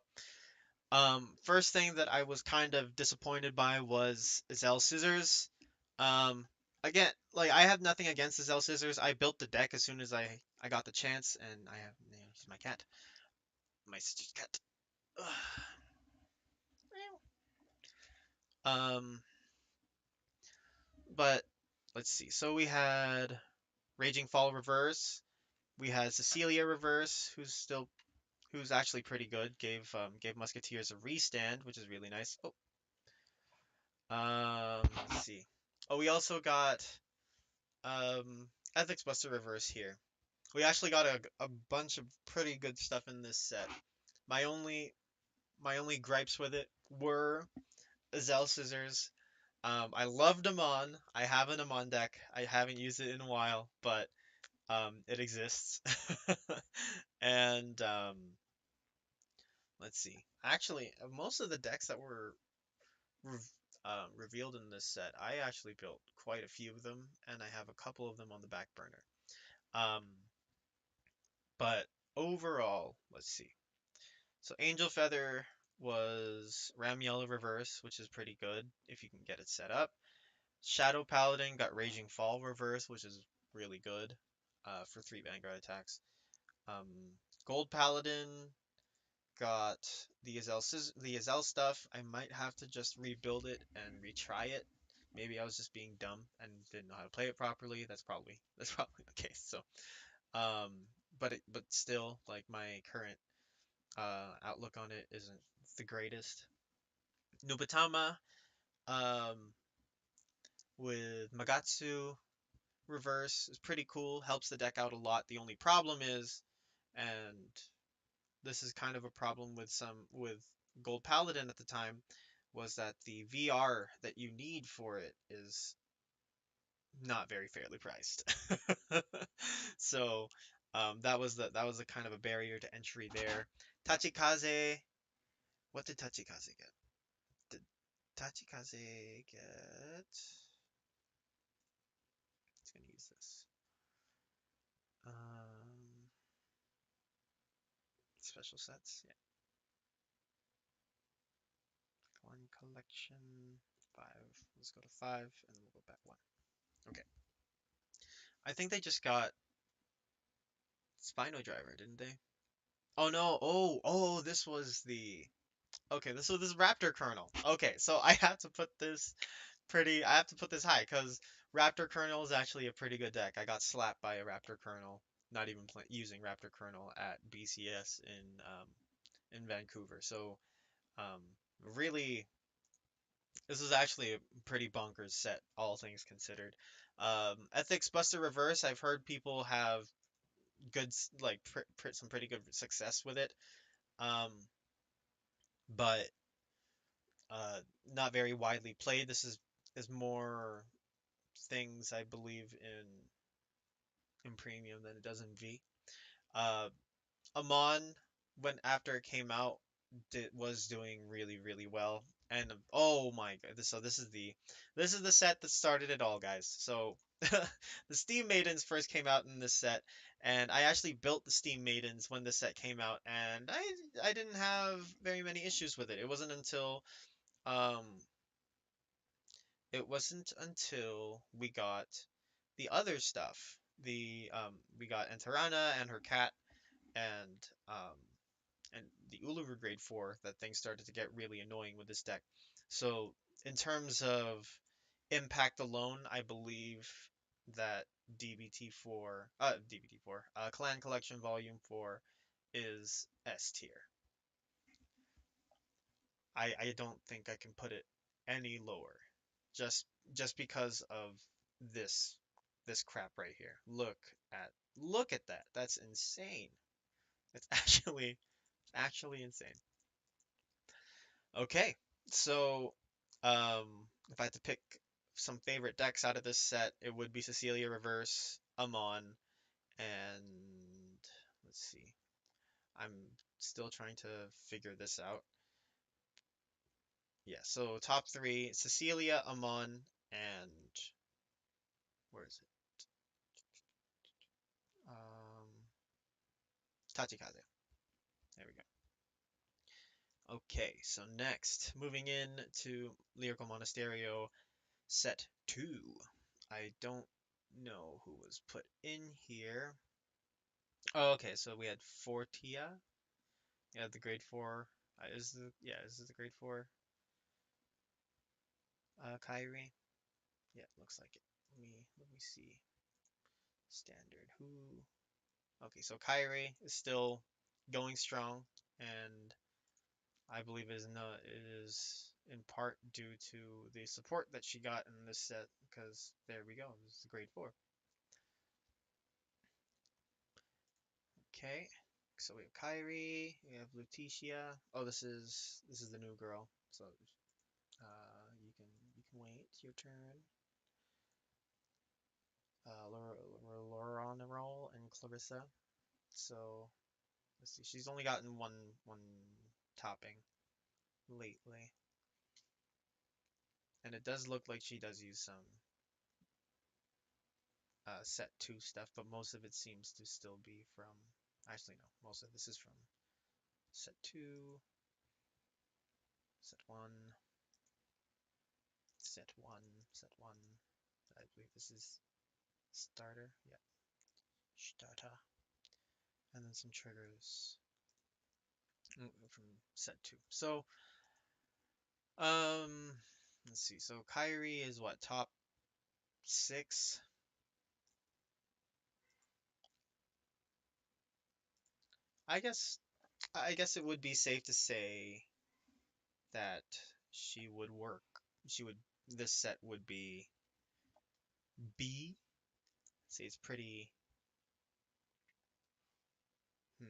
first thing that I was kind of disappointed by was Zell Scissors. Um, again, like I have nothing against the Zell Scissors. I built the deck as soon as I got the chance, and I have he's my cat, my sister's cat. Um, but let's see. So we had Raging Fall Reverse. We had Cecilia Reverse, who's actually pretty good. Gave Musketeers a restand, which is really nice. Let's see. Oh, we also got Ethics Buster Reverse here. We actually got a bunch of pretty good stuff in this set. My only my only gripes with it were Zell Scissors. I loved Amon. I have an Amon deck. I haven't used it in a while, but it exists. And let's see. Actually, most of the decks that were revealed in this set. I actually built quite a few of them, and I have a couple of them on the back burner. Um, but overall, let's see. So Angel Feather was Ram Yellow Reverse, which is pretty good if you can get it set up. Shadow Paladin got Raging Fall Reverse, which is really good for 3 Vanguard attacks. Um, Gold Paladin got the Azel stuff. I might have to just rebuild it and retry it. Maybe I was just being dumb and didn't know how to play it properly. That's probably the case. So, um, but still, like my current outlook on it isn't the greatest. Nubatama, um, with Magatsu reverse is pretty cool. Helps the deck out a lot. The only problem is, and this is kind of a problem with Gold Paladin at the time, was that the VR that you need for it is not very fairly priced. So that was a kind of a barrier to entry there. Tachikaze, what did Tachikaze get? Did Tachikaze get? It's gonna use this. Special sets. Yeah. One collection. Five. Let's go to five, and then we'll go back one. Okay. I think they just got Spino Driver, didn't they? Oh no. Oh, this was the. Okay, this was this Raptor Kernel. Okay, so I have to put this high because Raptor Kernel is actually a pretty good deck. I got slapped by a Raptor Kernel, not even using Raptor Kernel at BCS in Vancouver. So um, really, this is actually a pretty bonkers set, all things considered. Ethics Buster Reverse, I've heard people have good, like, some pretty good success with it, um, but uh, not very widely played. This is more things I believe in premium than it does in V. Uh, Amon, when after it came out, was doing really well. And oh my god, this is the set that started it all, guys. So the Steam Maidens first came out in this set, and I actually built the Steam Maidens when this set came out, and I didn't have very many issues with it. Um it wasn't until we got the other stuff. We got Enterana and her cat, and um and the Uluru grade 4 that things started to get really annoying with this deck. So in terms of impact alone, I believe that Clan Collection Volume 4 is S tier. I don't think I can put it any lower. Just just because of this this crap right here. Look at that. That's insane. It's actually insane. Okay, so um, if I had to pick some favorite decks out of this set, it would be Cecilia Reverse, Amon, and let's see. I'm still trying to figure this out. Yeah, so top three, Cecilia, Amon, and where is it? Um, Tachikaze. There we go. Okay, so next, moving in to Lyrical Monasterio Set 2. I don't know who was put in here. Oh, okay, so we had Fortia. Yeah, the grade 4. Is this the grade 4? Kyrie. Yeah, looks like it. Let me see. Standard. Who? Okay, so Kyrie is still going strong, and I believe it is in part due to the support that she got in this set, because there we go. This is the grade 4. Okay, so we have Kyrie, we have Lutetia. Oh, this is the new girl. So you can wait your turn. Laura and Clarissa. So let's see. She's only gotten one topping lately. And it does look like she does use some set 2 stuff, but most of it seems to still be from. Actually, no, most of this is from set 2, set 1, set 1, set 1. I believe this is starter. Yeah, starter. And then some triggers from set 2. So, um, let's see. So Kyrie is what, top 6? I guess I guess it would be safe to say that she would work. She would This set would be B. See, it's pretty. Hmm.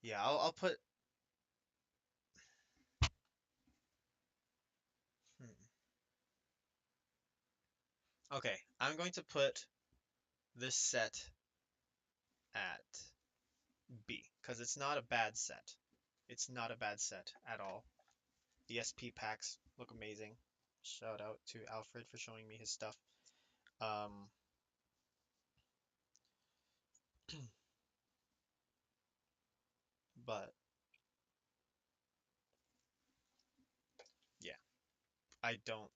Yeah, I'll put. Hmm. Okay, I'm going to put this set at B because it's not a bad set. It's not a bad set at all. The SP packs look amazing. Shout out to Alfred for showing me his stuff. Um, but yeah, I don't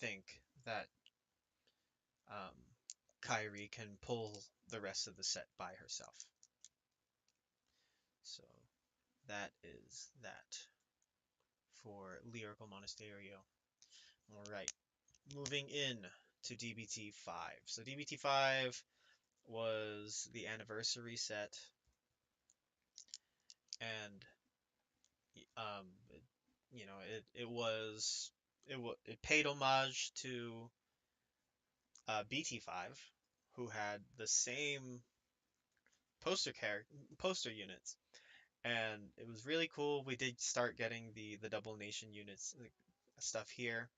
think that um, Kyrie can pull the rest of the set by herself. So that is that for Lyrical Monasterio. All right, moving in to DBT 5. So DBT 5 was the anniversary set, and um, it, it paid homage to BT5, who had the same poster units, and it was really cool. We did start getting the double nation units stuff here.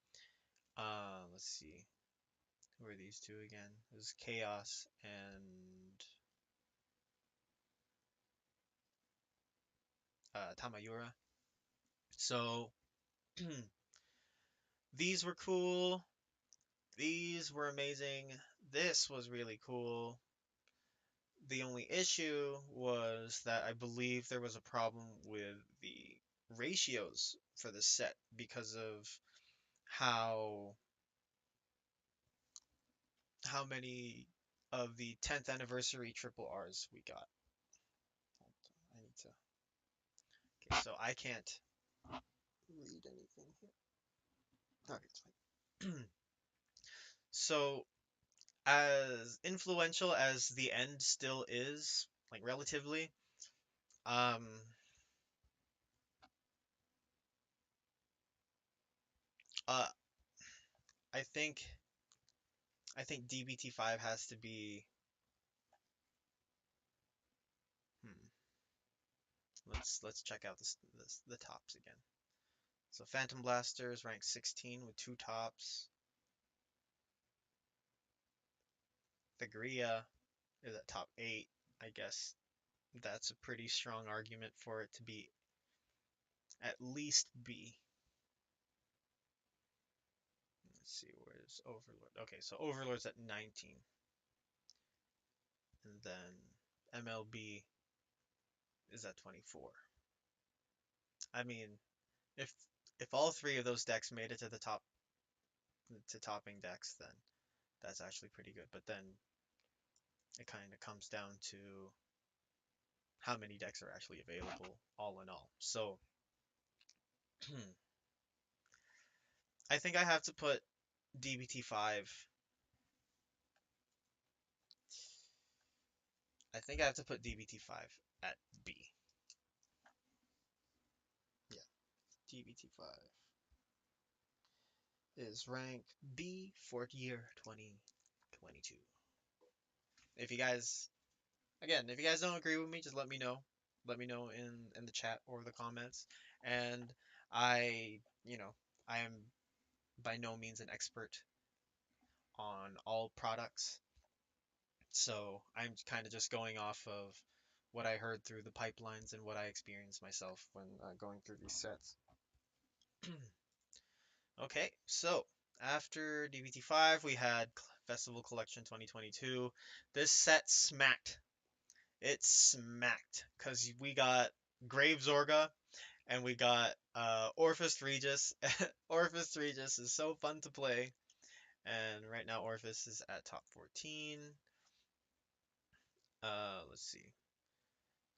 Let's see, who are these two again? It was Chaos and Tamayura. So these were cool. These were amazing. This was really cool. The only issue was that I believe there was a problem with the ratios for the set because of how how many of the 10th anniversary triple R's we got. I need to. Okay, so I can't read anything here. Okay, it's fine. So, as influential as the end still is, like relatively, um, uh, I think DBT5 has to be. Hmm, let's check out the tops again. So Phantom Blasters ranked 16 with 2 tops. The Gria is at top 8. I guess that's a pretty strong argument for it to be at least B. Let's see, where's Overlord? Okay, so Overlord's at 19. And then MLB is at 24. I mean, if all three of those decks made it to the top to topping decks, then that's actually pretty good. But then it kind of comes down to how many decks are actually available all in all. So I think I have to put DBT5. I think I have to put DBT5 at B. Yeah, DBT5 is ranked B for year 2022. If you guys, again, if you guys don't agree with me, just let me know. Let me know in the chat or the comments. And I, I am by no means an expert on all products. So I'm kind of just going off of what I heard through the pipelines and what I experienced myself when going through these sets. Okay, so after DBT5, we had Festival Collection 2022. This set smacked. It smacked because we got Grave Zorga and we got Orphis Regis. Orphis Regis is so fun to play, and right now Orphis is at top 14. Let's see.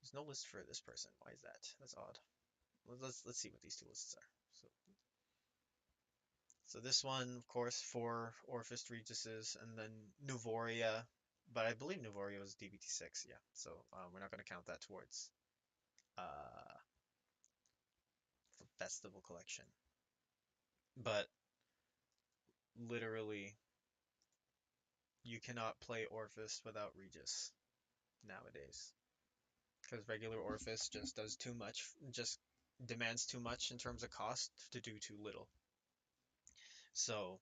There's no list for this person. Why is that? That's odd. Let's see what these two lists are. So this one, of course, for Orphis Regises, and then Nuvoria, but I believe Nuvoria was DBT6. Yeah, so we're not going to count that towards uh Festival Collection. But literally, you cannot play Orphis without Regis nowadays, because regular Orphis just does too much, just demands too much in terms of cost to do too little. So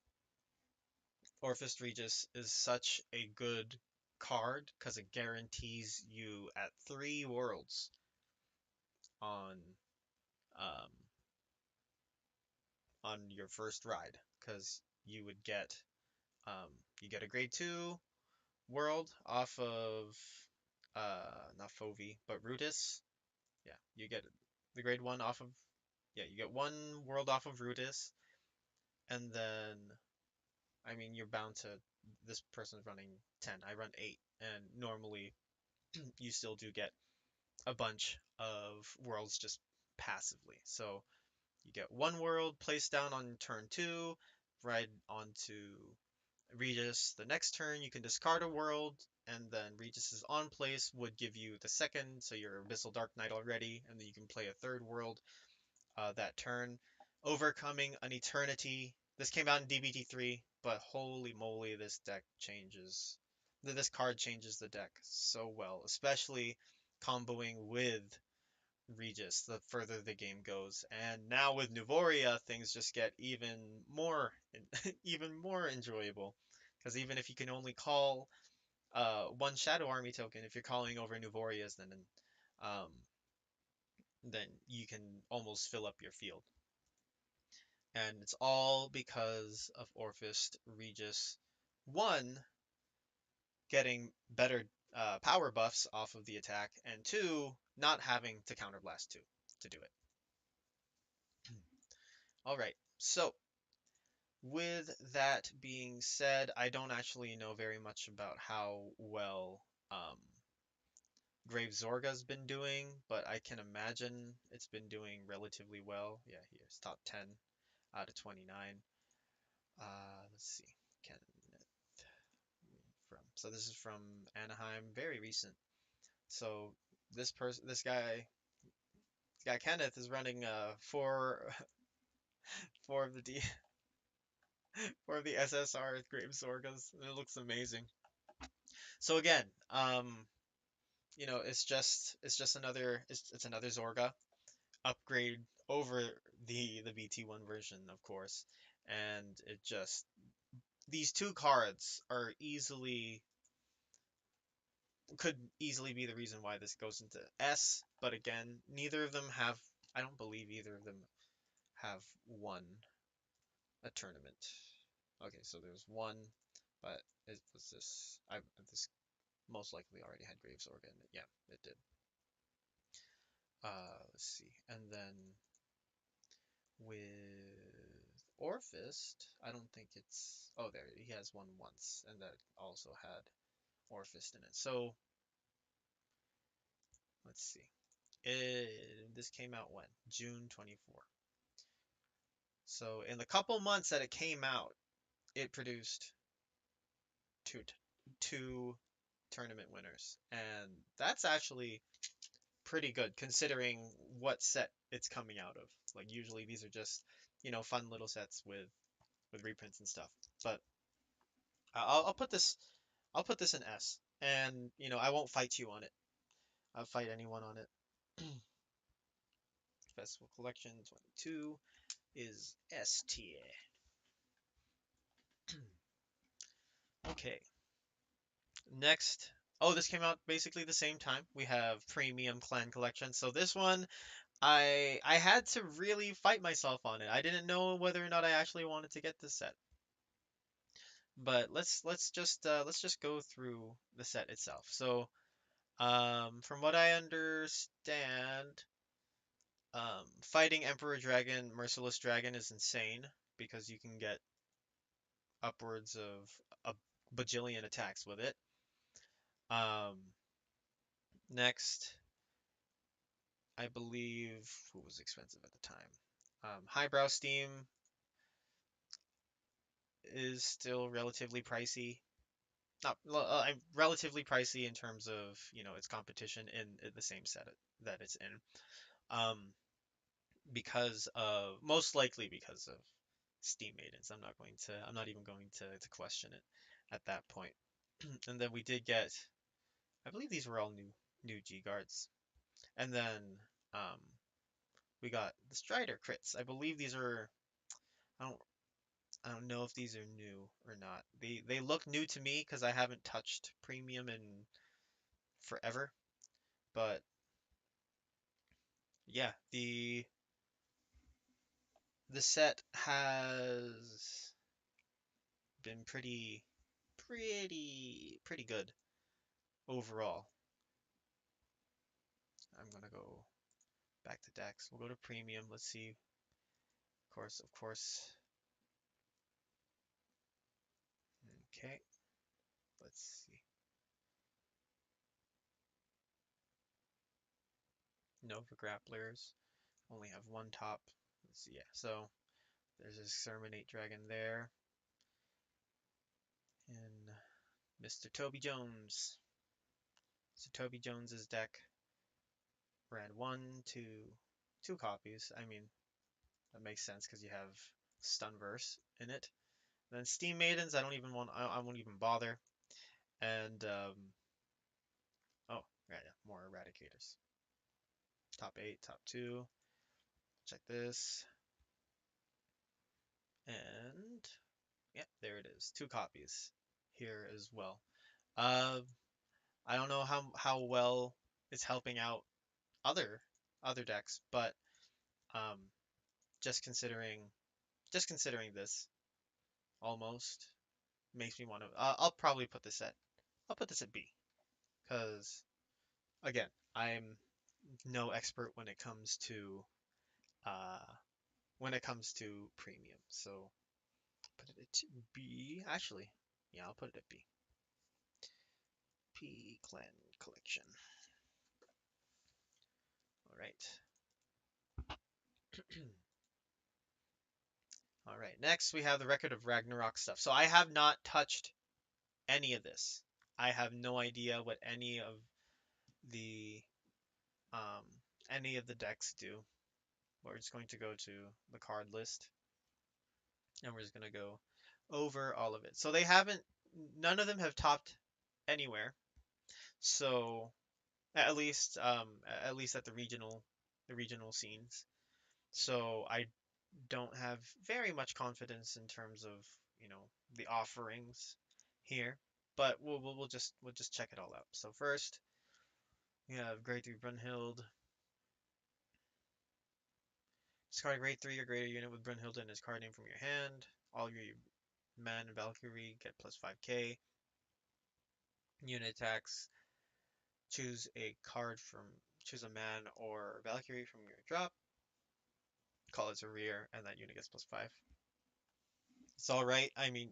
Orphis Regis is such a good card because it guarantees you at 3 worlds on um, on your first ride, because you would get um, you get a grade 2 world off of not Fovi but Rudis. Yeah, you get the grade 1 off of, yeah, you get 1 world off of Rudis, and then I mean you're bound to, this person's running 10. I run 8, and normally you still do get a bunch of worlds just passively. So you get 1 world placed down on turn 2, ride onto Regis. The next turn you can discard a world, and then Regis's on place would give you the second, so you're Abyssal Dark Knight already, and then you can play a third world that turn. Overcoming an Eternity. This came out in DBT3, but holy moly, this deck changes. This card changes the deck so well, especially comboing with Regis the further the game goes. And now with Nuvoria, things just get even more even more enjoyable. Because even if you can only call one Shadow Army token, if you're calling over Nuvorias, um, then you can almost fill up your field. And it's all because of Orphist Regis 1 getting better power buffs off of the attack, and 2 not having to counterblast 2 to do it. All right, so with that being said, I don't actually know very much about how well Grave Zorga's been doing, but I can imagine it's been doing relatively well. Yeah, here's top 10 out of 29. Let's see. Kenneth so this is from Anaheim, very recent. So this guy Kenneth is running four of the D four of the SSR Grave Zorgas, and it looks amazing. So again, it's just it's another Zorga upgrade over the BT1 version, of course, and it just these two cards are easily could easily be the reason why this goes into S, but again, neither of them have I don't believe either of them have won a tournament. Okay, so there's one, but it was this most likely already had Graves Organ. Yeah, it did. Let's see. And then with Orphist, I don't think it's. Oh, there he has one once, and that also had Orphist in it. So let's see. This came out when? June 24. So in the couple months that it came out, it produced two two tournament winners, and that's actually pretty good considering what set it's coming out of. Like usually these are just fun little sets with reprints and stuff. But I'll put this in S, and I won't fight you on it. I'll fight anyone on it. Festival Collection 22 is S tier. Okay, next. Oh, this came out basically the same time. We have Premium Clan Collection. So this one, I had to really fight myself on it. I didn't know whether or not I actually wanted to get this set. But let's just go through the set itself. So, from what I understand, fighting Emperor Dragon, Merciless Dragon is insane because you can get upwards of a bajillion attacks with it. Um, Next, I believe who was expensive at the time. Highbrow Steam is still relatively pricey. Not relatively pricey in terms of, its competition in the same set that it's in. Um, because of most likely because of Steam Maidens. I'm not even going to question it at that point. And then we did get, I believe these were all new G guards. And then um, we got the Strider crits. I believe these are I don't I don't know if these are new or not. They look new to me because I haven't touched premium in forever. But yeah, the set has been pretty good overall. I'm gonna go back to decks. We'll go to premium. Let's see. Of course. Okay. Let's see. Nova grapplers only have one top. Let's see. Yeah. So there's a Exterminate Dragon there, and Mr. Toby Jones. So Toby Jones's deck ran two copies. I mean, that makes sense because you have Stunverse in it. Then Steam Maidens, I won't even bother. And oh, right, yeah, more Eradicators. Top 8, top 2. Check this. And yeah, there it is. Two copies here as well. Uh, I don't know how well it's helping out other other decks, but um, just considering just considering this almost makes me want to. I'll probably put this at B because again, I'm no expert uh when it comes to premium. So put it at B. Actually, yeah, I'll put it at B. P Clan Collection. All right. All right. Next, we have the Record of Ragnarok stuff. So I have not touched any of this. I have no idea what the um any of the decks do. We're just going to go to the card list and we're just going to go over all of it. So none of them have topped anywhere. So at least at the regional scenes. So I don't have very much confidence in terms of, the offerings here, but we'll just check it all out. So first, we have grade 3 Brunhild. Discard a grade 3 or greater unit with Brunhild and his card name from your hand. All your man and Valkyrie get plus 5k. Unit attacks. Choose a man or Valkyrie from your drop. Call it a rear, and that unit gets plus 5. It's alright. I mean,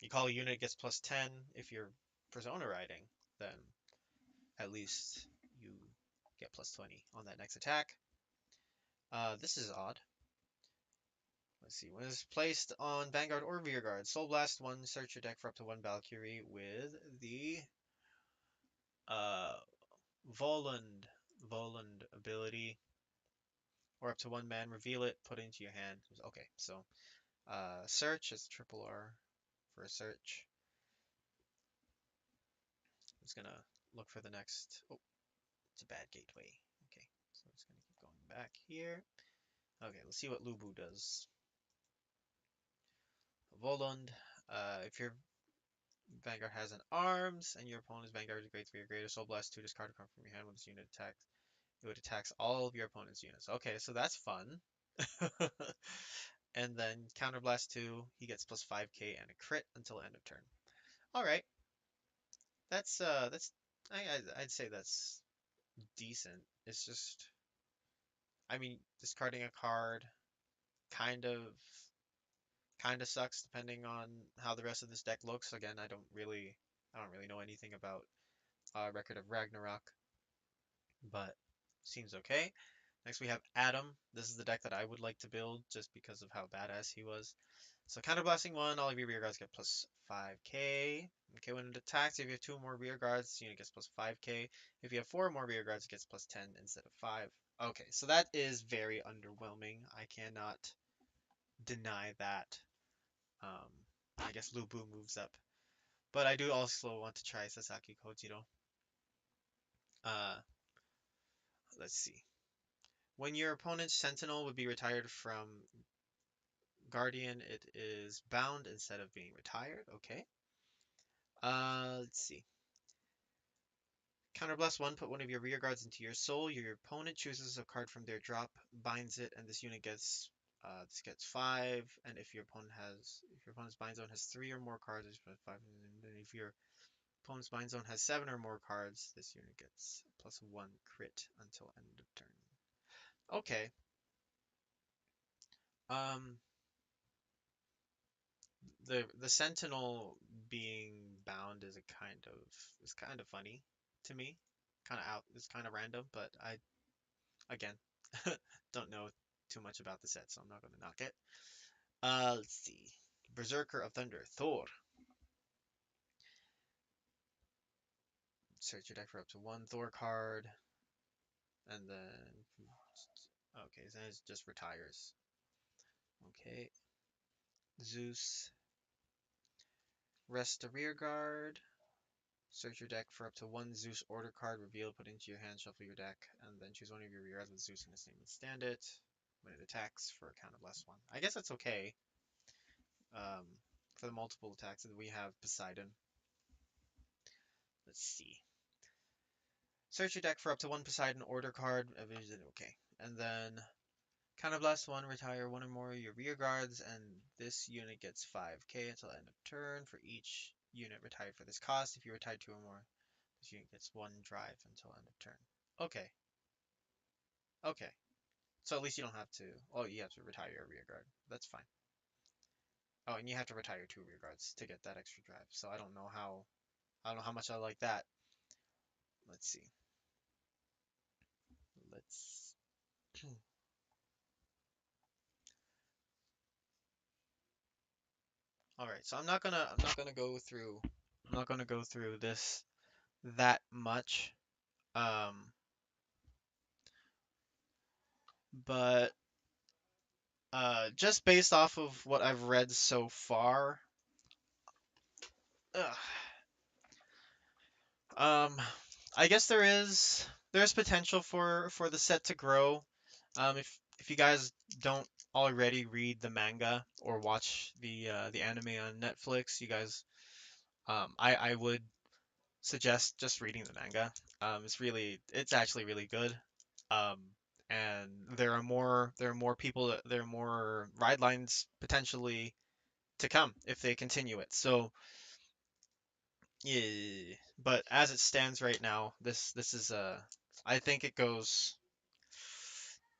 you call a unit gets plus 10 if you're Persona riding, then at least you get plus 20 on that next attack. This is odd. Let's see. When it's placed on Vanguard or Rearguard, Soul Blast 1, search your deck for up to 1 Valkyrie with the uh, Voland ability, or up to 1 man, reveal it, put it into your hand. Okay, so search is triple R for a search. I'm just gonna look for the next. Oh, it's a bad gateway. Okay, so I'm just gonna keep going back here. Okay, let's see what Lubu does. Volund, if your Vanguard has an arms and your opponent's Vanguard is grade 3 or greater, Soul Blast 2, discard a card from your hand with this unit attack. It would attack all of your opponent's units. Okay, so that's fun. And then Counterblast 2, he gets plus 5k and a crit until end of turn. All right, that's I'd say that's decent. It's just, I mean, discarding a card kind of kind of sucks depending on how the rest of this deck looks. Again, I don't really know anything about Record of Ragnarok, but seems okay. Next we have Adam. This is the deck that I would like to build just because of how badass he was. So counterblasting 1, all of your rear guards get plus 5k. Okay, when it attacks, if you have 2 more rear guards, the unit gets plus 5k. If you have 4 more rear guards, it gets plus 10 instead of 5. Okay, so that is very underwhelming. I cannot deny that. Um, I guess Lubu moves up. But I do also want to try Sasaki Kojiro. Uh, let's see. When your opponent's Sentinel would be retired from Guardian, it is bound instead of being retired. Okay. Let's see. Counterblast 1, put one of your rear guards into your soul. Your opponent chooses a card from their drop, binds it, and this unit gets this gets 5. And if your opponent's bind zone has 3 or more cards, it's plus 5. And then if your opponent's bind zone has 7 or more cards, this unit gets plus 1 crit until end of turn. Okay. Um, the Sentinel being bound is kind of funny to me. Kind of out. It's kind of random, but I again don't know too much about the set, so I'm not going to knock it. Let's see. Berserker of Thunder, Thor. Search your deck for up to 1 Thor card, and then okay, then it just retires. Okay, Zeus. Rest a rear guard. Search your deck for up to 1 Zeus order card, reveal, put into your hand, shuffle your deck, and then choose one of your rear guards with Zeus in its name and stand it. When it attacks for a count of +1. I guess that's okay. Um, for the multiple attacks that we have Poseidon. Let's see. Search your deck for up to 1 Poseidon order card. Okay. And then Counterblast 1, retire 1 or more of your rear guards, and this unit gets 5k until end of turn for each unit retired for this cost. If you retire 2 or more, this unit gets 1 drive until end of turn. Okay. Okay. So at least you don't have to. Oh, you have to retire your rear guard. That's fine. Oh, and you have to retire 2 rear guards to get that extra drive. So I don't know how much I like that. Let's see. Let's All right. So I'm not gonna go through this that much. Um, but just based off of what I've read so far, ugh, um, I guess there's potential for the set to grow. If you guys don't already read the manga or watch the anime on Netflix, you guys, I would suggest just reading the manga. It's actually really good. Um, and there are more ride lines potentially to come if they continue it. So yeah, but as it stands right now, this is I think it goes.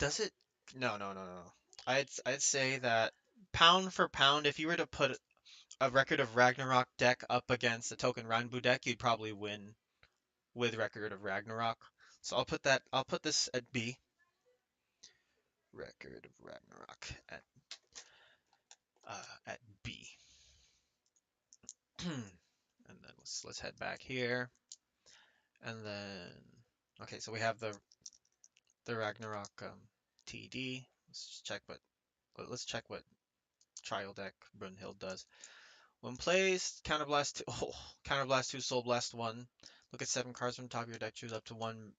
Does it? No, no, no, no. I'd say that pound for pound, if you were to put a Record of Ragnarok deck up against a Token Ranbu deck, you'd probably win with Record of Ragnarok. So I'll put this at B. Record of Ragnarok at B. And then let's head back here. And then okay, so we have the Ragnarok TD. Let's check what trial deck Brunhild does. When placed, Counterblast 2, oh, Counterblast 2, Soul Blast 1. Look at 7 cards from the top of your deck, choose up to 1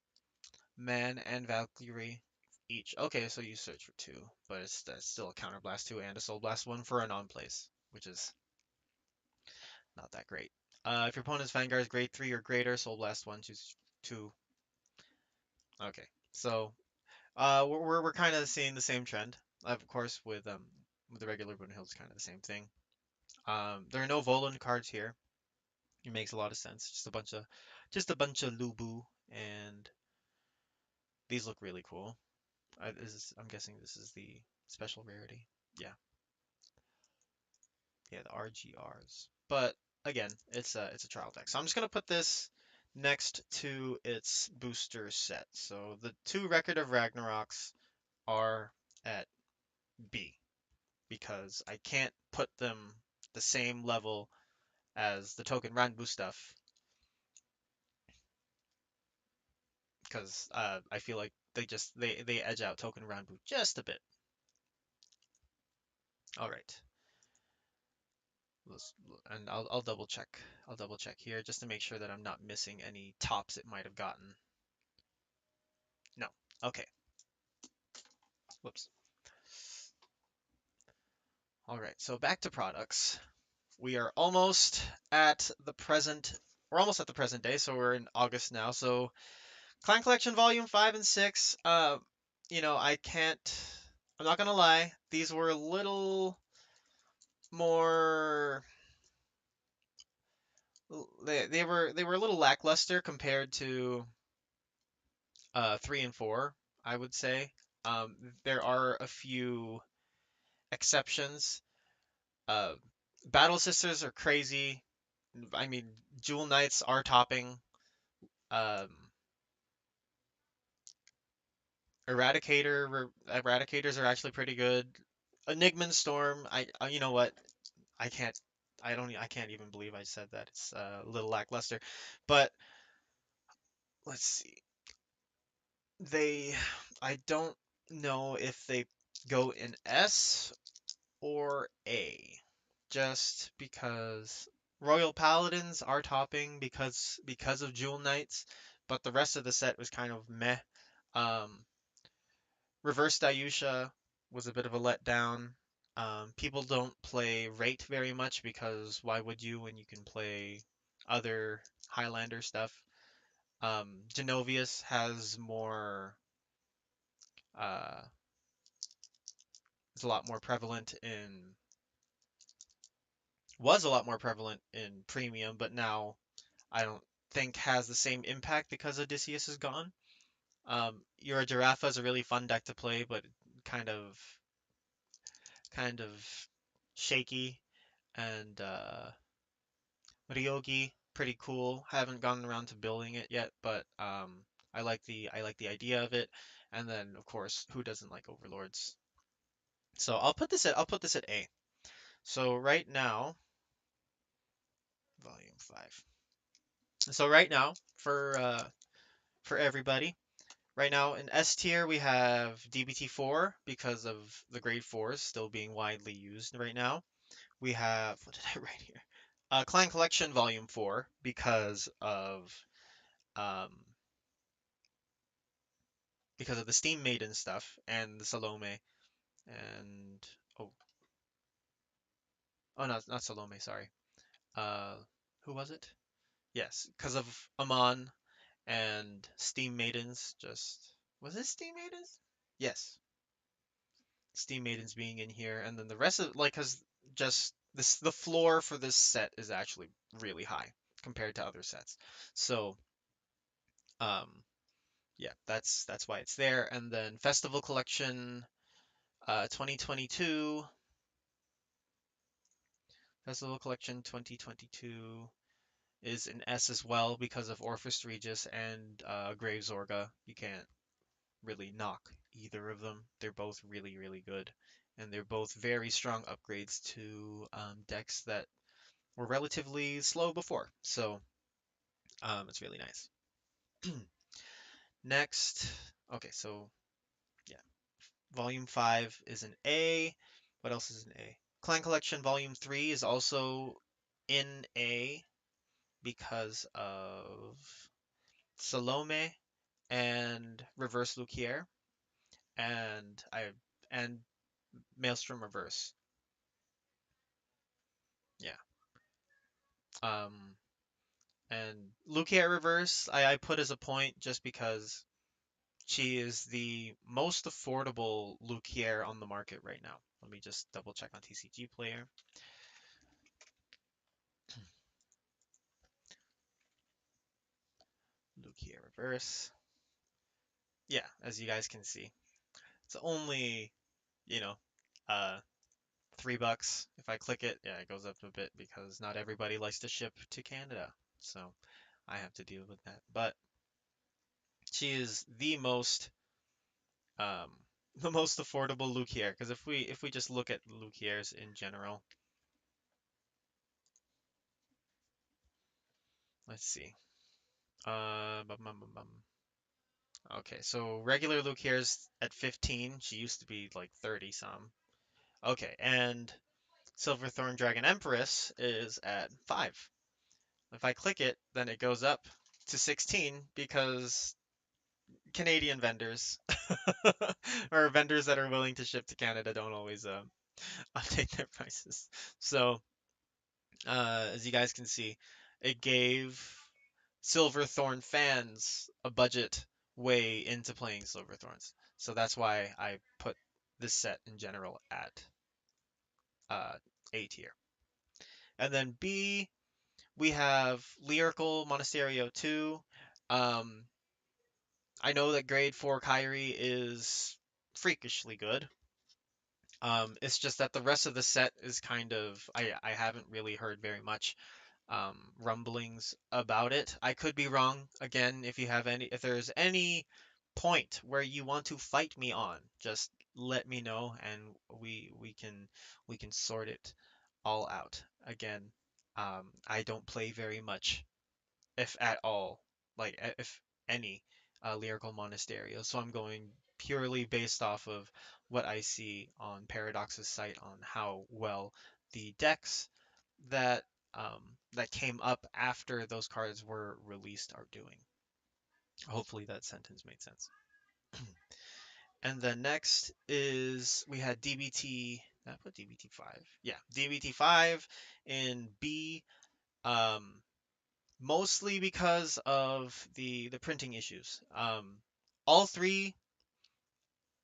Man and Valkyrie each. Okay, so you search for 2, but that's still a Counterblast 2 and a Soul Blast 1 for a non-place, which is not that great. If your opponent's Vanguard is grade 3 or greater, Soul Blast 1, choose 2. Okay. So we're kind of seeing the same trend. Of course, with the regular Boon it's kind of the same thing. There are no Volan cards here. It makes a lot of sense. Just a bunch of Lubu, and these look really cool. I'm guessing this is the special rarity. Yeah, yeah, the RGRs. But again, it's a trial deck. So I'm just gonna put this next to its booster set. So the two Record of Ragnaroks are at B because I can't put them the same level as the Token Ranbu stuff because I feel like they edge out Token Ranbu just a bit. All right, and I'll double check. I'll double check here just to make sure that I'm not missing any tops it might have gotten. No. Okay. Whoops. All right. So back to products. We are almost at the present. We're almost at the present day, so we're in August now. So Clan Collection Volume 5 and 6. I can't. I'm not gonna lie. These were a little more. They were a little lackluster compared to 3 and 4, I would say. There are a few exceptions. Uh, Battle Sisters are crazy. I mean, Jewel Knights are topping. Um, Eradicators are actually pretty good. Enigman Storm, you know what? I can't, I can't even believe I said that. It's a little lackluster. But let's see. They, I don't know if they go in S or A, just because Royal Paladins are topping because of Jewel Knights, but the rest of the set was kind of meh. Um, Reverse Dayusha was a bit of a letdown. People don't play Rate very much because why would you when you can play other Highlander stuff? Genovius has more, uh, is a lot more prevalent in, was a lot more prevalent in Premium, but now I don't think has the same impact because Odysseus is gone. Your Giraffa is a really fun deck to play, but kind of kind of shaky. And Ryogi, pretty cool. Haven't gotten around to building it yet, but I like the idea of it. And then of course, who doesn't like Overlords? So I'll put this at A. So right now, volume 5. So right now for everybody, right now in S tier we have DBT4 because of the grade 4s still being widely used right now. We have, what did I write here? Clan Collection Volume 4 um, because of the Steam Maiden stuff and the Salome and oh oh no, not Salome, sorry. Uh, who was it? Yes, because of Amon and Steam Maidens. Just was it Steam Maidens? Yes, Steam Maidens being in here, and then the rest of like, cause just this the floor for this set is actually really high compared to other sets. So um, yeah, that's why it's there. And then Festival Collection 2022, Festival Collection 2022 is an S as well because of Orphis Regis and Grave Zorga. You can't really knock either of them. They're both really, really good. And they're both very strong upgrades to decks that were relatively slow before. So it's really nice. Next, okay, so yeah, Volume 5 is an A. What else is an A? Clan Collection Volume 3 is also in A because of Salome and Reverse Luquier and Maelstrom Reverse. Yeah. Um and Luquier Reverse I put as a point just because She is the most affordable Lukier on the market right now. Let me just double check on TCG Player. Lukier reverse. Yeah, as you guys can see, it's only, you know, uh, $3. If I click it, yeah, it goes up a bit because not everybody likes to ship to Canada. So I have to deal with that. But she is um, the most affordable Lukier. Because if we just look at Lukiers in general, let's see. Bum. Okay, so regular Lukiers at 15. She used to be like 30 some. Okay, and Silverthorn Dragon Empress is at 5. If I click it, then it goes up to 16 because Canadian vendors or vendors that are willing to ship to Canada don't always update their prices. So, as you guys can see, it gave Silverthorn fans a budget way into playing Silverthorns. So that's why I put this set in general at uh, A tier. And then B, we have Lyrical Monasterio 2. Um, I know that grade 4 Kyrie is freakishly good. It's just that the rest of the set is kind of I haven't really heard very much rumblings about it. I could be wrong. Again, if there's any point where you want to fight me on, just let me know and we can sort it all out. Again, I don't play very much, if at all, like if any, lyrical monasterio. So I'm going purely based off of what I see on Paradox's site on how well the decks that um, that came up after those cards were released are doing. Hopefully that sentence made sense. And then next is we had DBT. Did I put DBT 5? Yeah, DBT 5 in B. Um, Mostly because of the printing issues. All three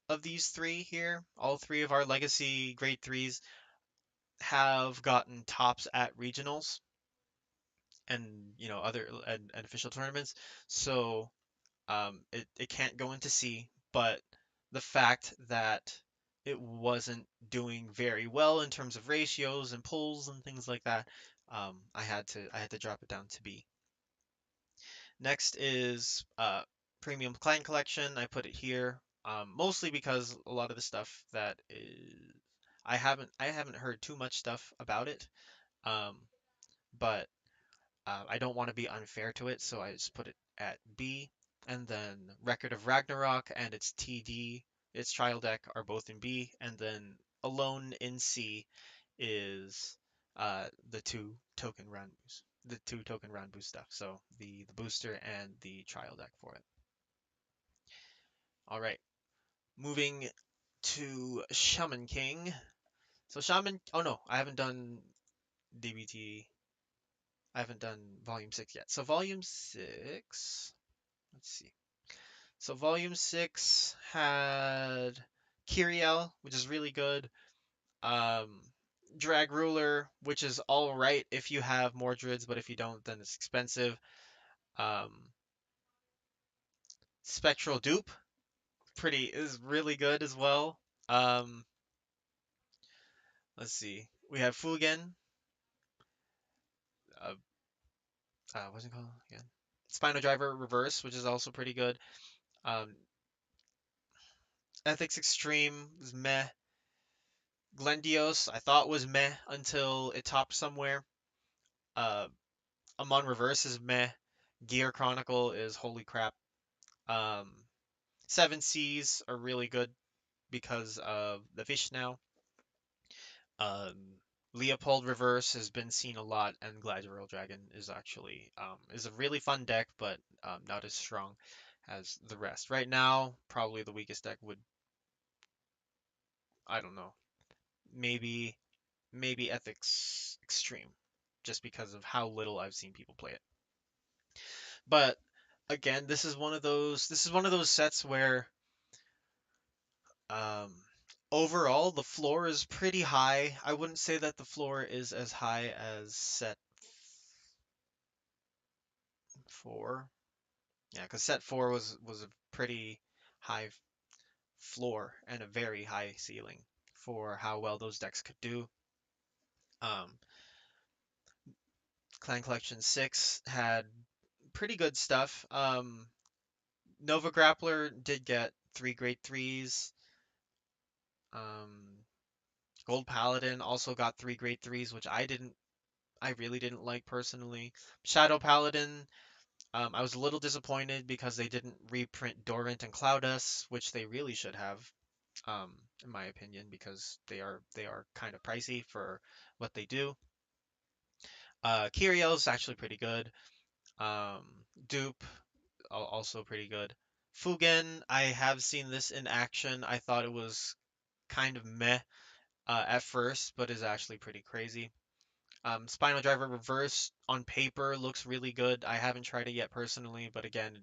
of these three here, all three of our legacy grade threes have gotten tops at regionals and other and official tournaments. So it can't go into C, but the fact that it wasn't doing very well in terms of ratios and pulls and things like that, I had to drop it down to B. Next is Premium Client Collection. I put it here mostly because a lot of the stuff that is I haven't heard too much stuff about it, um, but I don't want to be unfair to it, so I just put it at B. And then Record of Ragnarok and its TD, its trial deck are both in B, and then Alone in C is the two token Ranbu stuff. So the booster and the trial deck for it. All right, moving to Shaman King. So Shaman. Oh no, I haven't done DBT. I haven't done Volume 6 yet. So Volume 6. Let's see. So Volume 6 had Kiriel, which is really good. Um, Drag Ruler, which is all right if you have more druids, but if you don't, then it's expensive. Um, Spectral Dupe, is really good as well. Um, let's see. We have Fugen. Uh, what's it called again? Spino Driver Reverse, which is also pretty good. Um, Ethics Extreme is meh. Glendios I thought was meh until it topped somewhere. Uh, Amon Reverse is meh. Gear Chronicle is holy crap. Um, Seven Seas are really good because of the fish now. Leopold Reverse has been seen a lot, and Gladiatorial Dragon is actually is a really fun deck, but not as strong as the rest. Right now, probably the weakest deck would, I don't know, maybe Ethics Extreme, just because of how little I've seen people play it. But again, this is one of those sets where um overall the floor is pretty high. I wouldn't say that the floor is as high as set 4. Yeah, because set 4 was a pretty high floor and a very high ceiling for how well those decks could do. Um, Clan Collection 6 had pretty good stuff. Nova Grappler did get 3 grade 3s. Um, Gold Paladin also got 3 grade 3s, which I really didn't like personally. Shadow Paladin, I was a little disappointed because they didn't reprint Dorant and Cloudus, which they really should have, in my opinion, because they are kind of pricey for what they do. Kiriel's actually pretty good. Um, Dupe also pretty good. Fugen, I have seen this in action. I thought it was kind of meh at first, but is actually pretty crazy. Spinal Driver Reverse on paper looks really good. I haven't tried it yet personally, but again,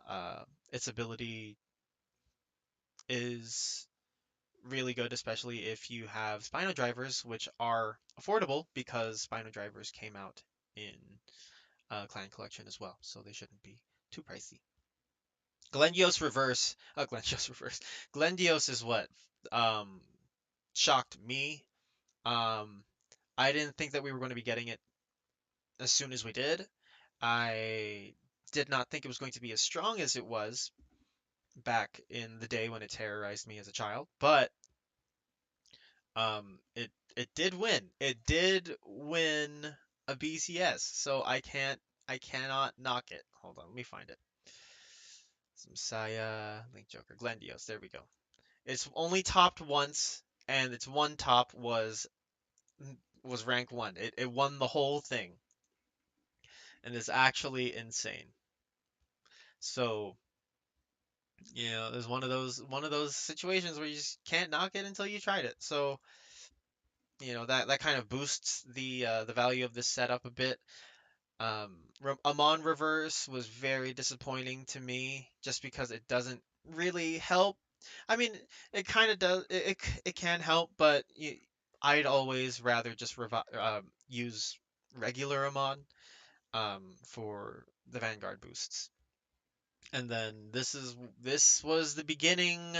uh, its ability is really good, especially if you have Spinal Drivers, which are affordable because Spinal Drivers came out in Clan Collection as well, so they shouldn't be too pricey. Glendios Reverse. Glendios is what um, shocked me. Um, I didn't think that we were going to be getting it as soon as we did. I did not think it was going to be as strong as it was back in the day when it terrorized me as a child, but it did win. It did win a BCS, so I cannot knock it. Hold on, let me find it. Messiah, Link Joker, Glendios. There we go. It's only topped once, and its one top was rank 1. It won the whole thing, and it's actually insane. So, there's one of those situations where you just can't knock it until you tried it. So, that kind of boosts the value of this setup a bit. Amon Reverse was very disappointing to me just because it doesn't really help. I mean, it kind of does. It can help, but I'd always rather just use regular Amon for the Vanguard boosts. And then this was the beginning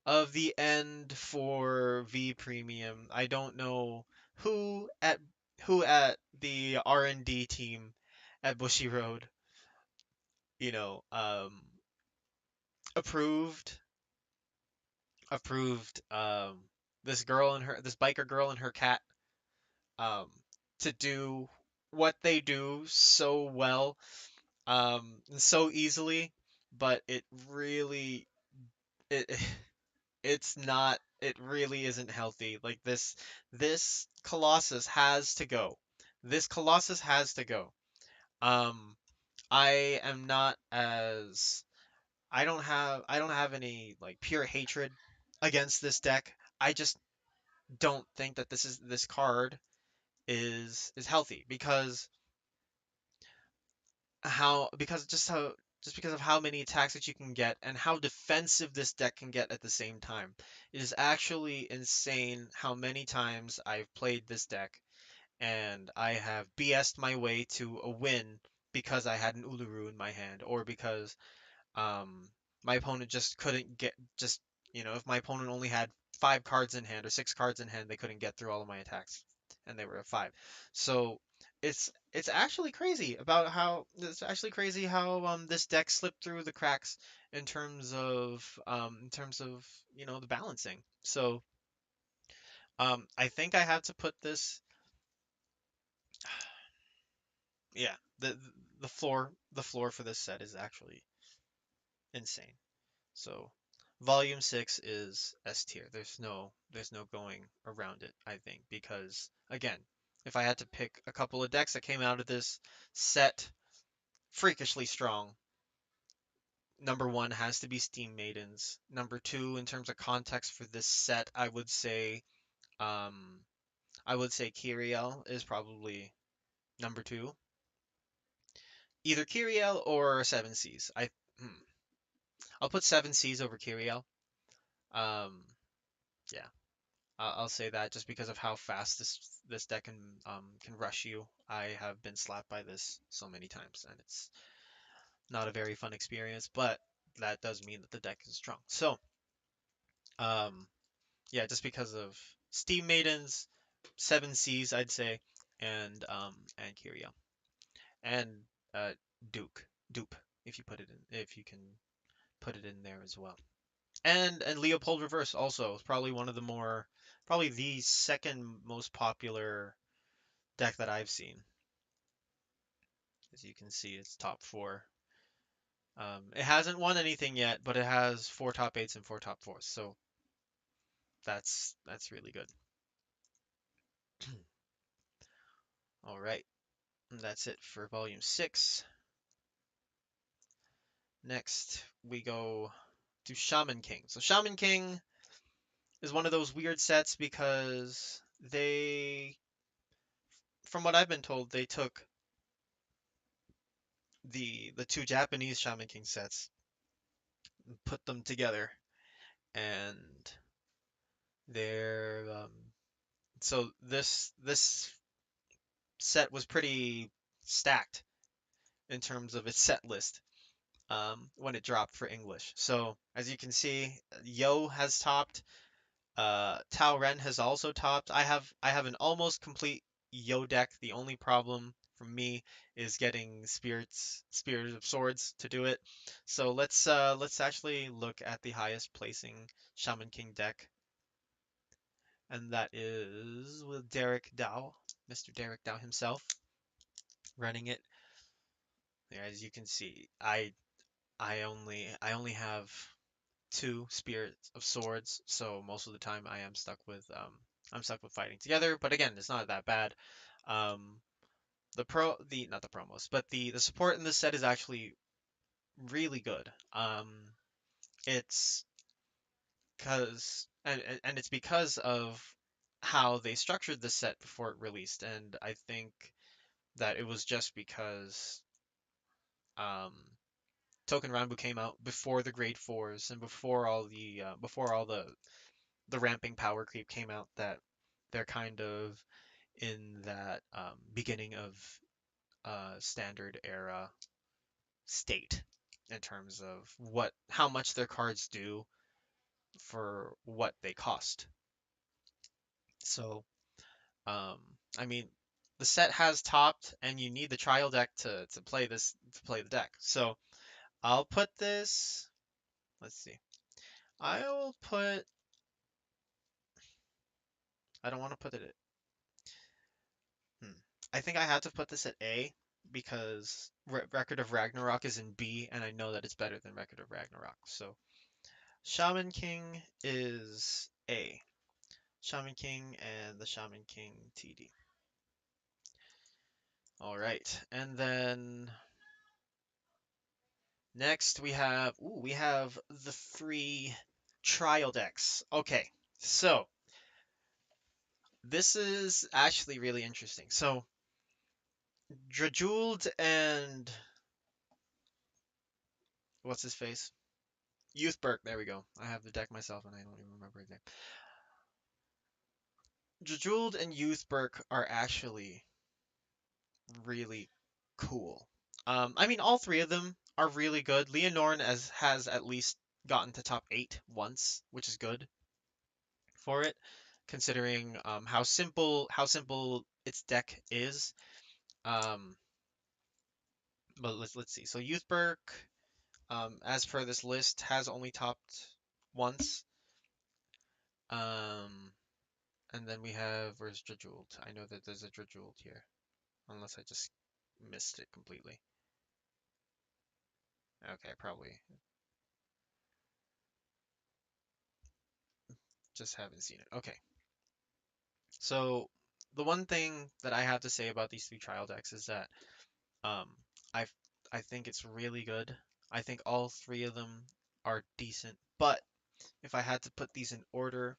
of the end for V Premium. I don't know who at who at the R&D team at Bushy Road, you know, approved approved this biker girl and her cat um to do what they do so well and so easily, but it it really isn't healthy. Like this Colossus has to go. This Colossus has to go. Um I am not as I don't have any like pure hatred against this deck. I just don't think that this card is healthy just because of how many attacks that you can get and how defensive this deck can get at the same time. It is actually insane how many times I've played this deck and I have BS'd my way to a win because I had an Uluru in my hand or because um, my opponent just couldn't get just if my opponent only had 5 cards in hand or 6 cards in hand, they couldn't get through all of my attacks, and they were at 5. So it's actually crazy how this deck slipped through the cracks in terms of the balancing. So I think I have to put this yeah the floor for this set is actually insane. So volume 6 is S tier. There's no going around it, I think, because again, if I had to pick a couple of decks that came out of this set freakishly strong, number 1 has to be Steam Maidens. Number 2, in terms of context for this set, um I would say Kiriel is probably number 2. either Kiriel or Seven Seas. Hmm, I'll put Seven Seas over Kiriel. Um, yeah, I'll say that just because of how fast this deck can rush you. I have been slapped by this so many times, and it's not a very fun experience, but that does mean that the deck is strong. So, um, yeah, just because of Steam Maidens, Seven Seas, I'd say, and Kiria, and uh Dupe, if you put it in, if you can put it in there as well. And Leopold Reverse also is probably one of the more, probably the second most popular deck that I've seen. As you can see, it's top four. It hasn't won anything yet, but it has four top eights and four top fours, so that's really good. All right, and that's it for Volume 6. Next, we go to Shaman King. So Shaman King is one of those weird sets because from what I've been told, they took the two Japanese Shaman King sets, and put them together, and they're so this set was pretty stacked in terms of its set list when it dropped for English. So as you can see, Yo has topped. Tao Ren has also topped. I have an almost complete Yo deck. The only problem for me is getting Spirit of Swords to do it. So let's actually look at the highest placing Shaman King deck, and that is with Derek Dow, Mr. Derek Dow himself, running it. There, as you can see, I only have two Spirits of Swords, so most of the time I'm stuck with fighting together. But again, it's not that bad. Um, the not the promos, but the support in this set is actually really good. It's and it's because of how they structured this set before it released, and I think that it was just because um Token Ranbu came out before the grade fours and before all the ramping power creep came out, that they're kind of in that beginning of standard era state in terms of how much their cards do for what they cost. So, um, I mean, the set has topped, and you need the trial deck to play the deck. So I'll put this. Let's see. I'll put. I don't want to put it. Hmm. I think I had to put this at A because Record of Ragnarok is in B, and I know that it's better than Record of Ragnarok. So Shaman King is A. Shaman King and the Shaman King TD. All right, and then next we have the three trial decks. Okay, so this is actually really interesting. So Drajuld and what's his face? Youthberg. There we go. I have the deck myself and I don't even remember his name. Drajuld and Youthberg are actually really cool. I mean, all three of them are really good. Leonorn has at least gotten to top 8 once, which is good for it, considering how simple its deck is. Um, but let's see. So Youthberg, as per this list, has only topped once. Um, and then we have where's Drajult? I know that there's a Drajult here, unless I just missed it completely. Okay, probably just haven't seen it. Okay. So the one thing that I have to say about these three trial decks is that um, I I think it's really good. I think all three of them are decent, but if I had to put these in order,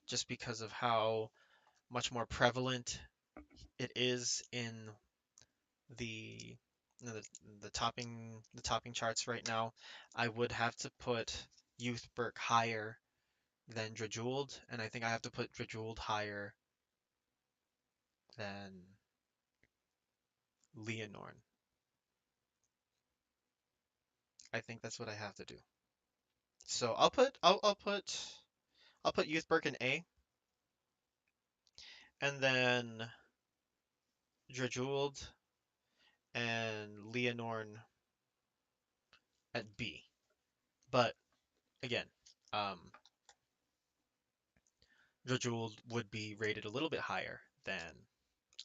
just because of how much more prevalent it is in the the the topping charts right now, I would have to put Youthberg higher than Drajuld, and I think I have to put Drajuld higher than Leonorn. I think that's what I have to do. So I'll put Youthberg in A, and then Drajuld and Leonorn at B. But again, um, Drajuld would be rated a little bit higher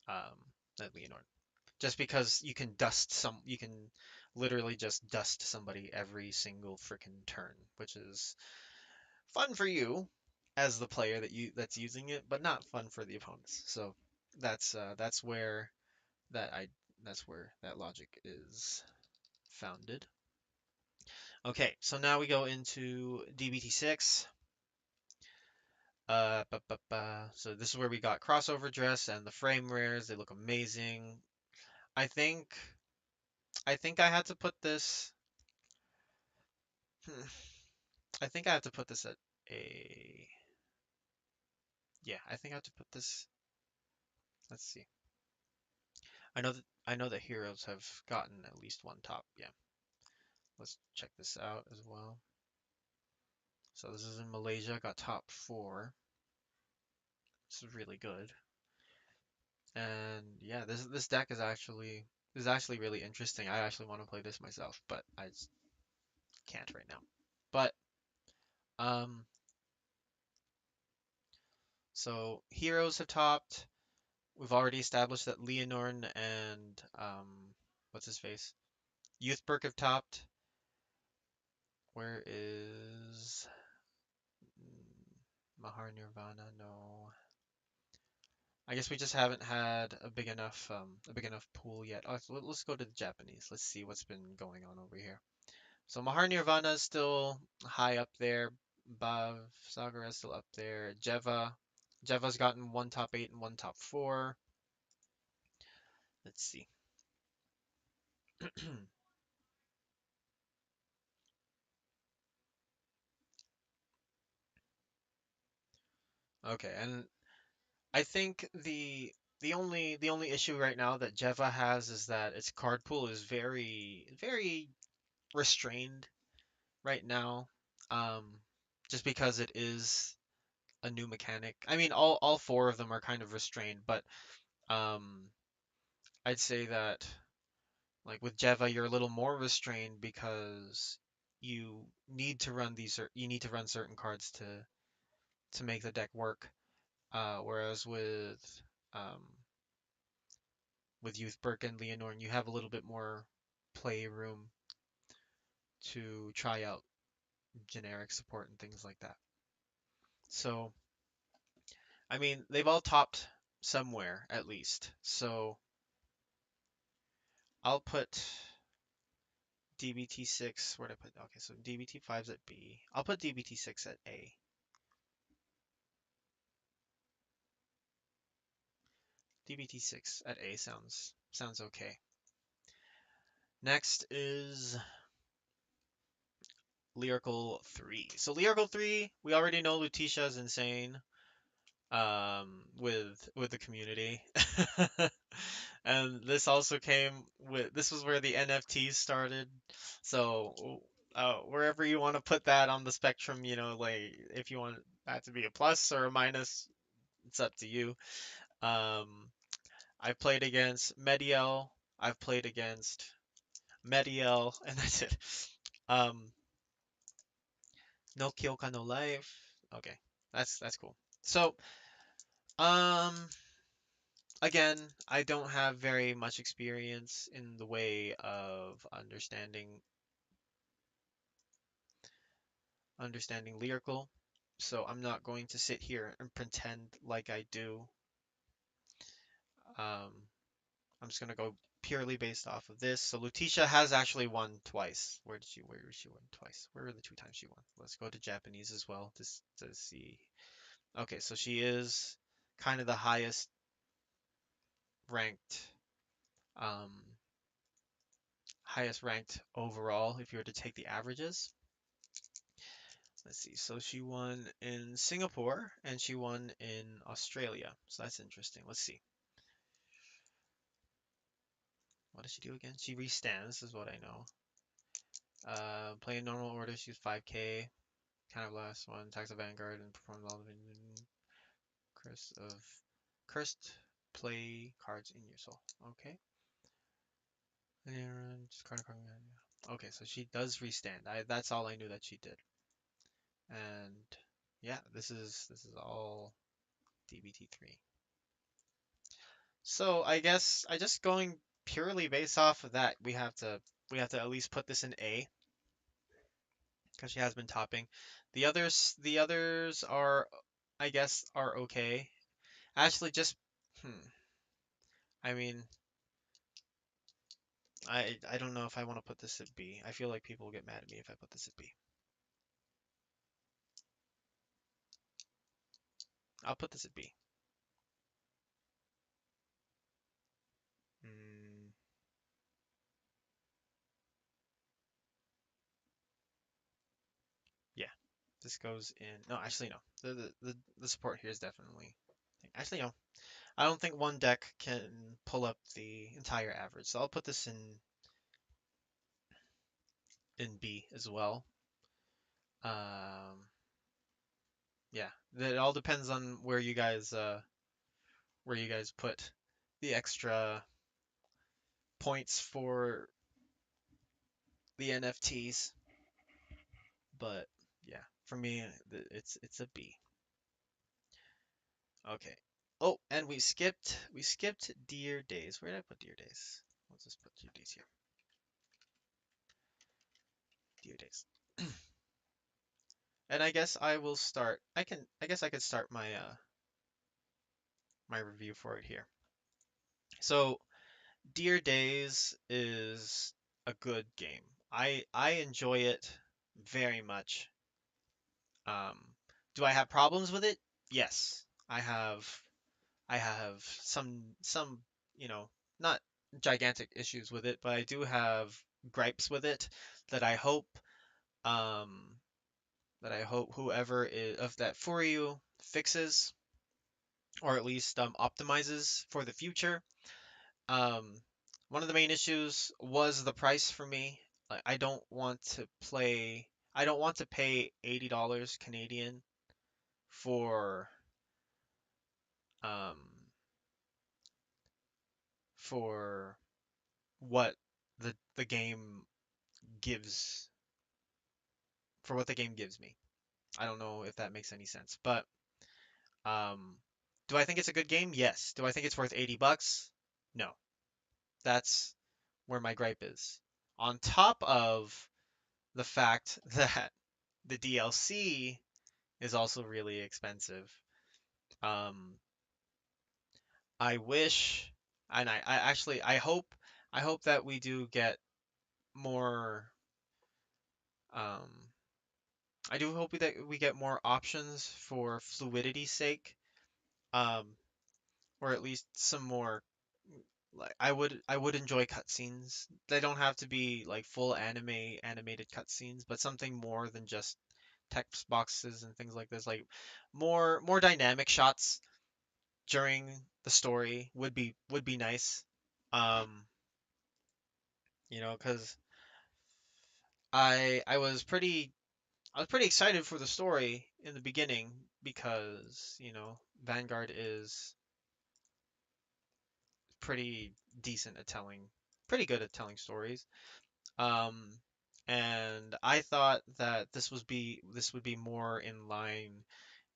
um, than Leonorn. Just because you can literally just dust somebody every single freaking turn, which is fun for you as the player that's using it, but not fun for the opponents. So that's where that I that's where that logic is founded. Okay, so now we go into DBT6. So this is where we got crossover dress and the frame rares. They look amazing. I think I think I had to put this. Hmm, I think I have to put this at a. Yeah, I think I have to put this. Let's see. I know that heroes have gotten at least one top. Yeah, let's check this out as well. So this is in Malaysia. Got top four. This is really good. And yeah, this deck is actually really interesting. I actually want to play this myself, but I just can't right now. But um, so heroes have topped. We've already established that Leonorn and what's his face? Youthberg have topped. Where is Mahar Nirvana? No. I guess we just haven't had a big enough pool yet. Oh, so let's go to the Japanese. Let's see what's been going on over here. So Mahar Nirvana is still high up there. Bhav Sagar is still up there. Jeva's gotten one top 8 and one top 4. Let's see. Okay, and I think the only issue right now that Jeva has is that its card pool is very very restrained right now. Um, just because it is a new mechanic. I mean, all four of them are kind of restrained, but um, I'd say that like with Jeva, you're a little more restrained because you need to run certain cards to make the deck work. Whereas um, with Youthberg and Leonorn, you have a little bit more play room to try out generic support and things like that. So, I mean, they've all topped somewhere at least. So, I'll put DBT6. Where'd I put? Okay, so DBT5's at B. I'll put DBT6 at A. DBT6 at A sounds okay. Next is Lyrical 3. So Lyrical 3, we already know Lutetia is insane. With the community. And this was where the NFTs started. So wherever you want to put that on the spectrum, like if you want that to be a plus or a minus, it's up to you. Um, I've played against Mediel, I've played against Mediel, and that's it. Um, no Kyoka no life. Okay, that's cool. So, um, again, I don't have very much experience in the way of understanding lyrical, so I'm not going to sit here and pretend like I do. Um, I'm just gonna go purely based off of this. So Lutetia has actually won twice. Where did she win twice? Where were the two times she won? Let's go to Japanese as well, just to see. Okay, so she is kind of the highest ranked um highest ranked overall if you were to take the averages. Let's see. So she won in Singapore and she won in Australia. So that's interesting. Let's see. What does she do again? She restands, is what I know. Play in normal order. She's 5K. Kind of last one. Attacks the Vanguard and performs all the curse of cursed play cards in your soul. Okay. And just okay, so she does restand. That's all I knew that she did. And yeah, this is all DBT3. So I guess I just going purely based off of that, we have to at least put this in A because she has been topping. The others are, I guess, are okay. Actually, just I mean, I don't know if I want to put this at B. I feel like people will get mad at me if I put this at B. I'll put this at B. Mm, yeah, this goes in. No, actually no. The support here is definitely. Actually no. I don't think one deck can pull up the entire average, so I'll put this in B as well. Um, yeah, it all depends on where you guys put the extra points for the NFTs. But yeah, for me, it's a B. Okay. Oh, and we skipped Dear Days. Where did I put Dear Days? Let's just put Dear Days here. Dear Days. And I guess I will start. I guess I could start my review for it here. So, Dear Days is a good game. I enjoy it very much. Um, do I have problems with it? Yes. I have some, you know, not gigantic issues with it, but I do have gripes with it that I hope um whoever is of that for you fixes or at least optimizes for the future. Um, One of the main issues was the price for me. I don't want to play. I don't want to pay $80 Canadian for um for what the game gives for what the game gives me. I don't know if that makes any sense, but um, do I think it's a good game? Yes. Do I think it's worth $80? No. That's where my gripe is. On top of the fact that the DLC is also really expensive. Um, I wish, and I actually I hope that we do get more. Um, I do hope that we get more options for fluidity's sake. Um, or at least some more. Like I would enjoy cutscenes. They don't have to be like full animated cutscenes, but something more than just text boxes and things like this. Like more dynamic shots during the story would be nice. Um, because I was pretty excited for the story in the beginning because Vanguard is pretty decent at telling, pretty good at telling stories. Um, and I thought that this would be more in line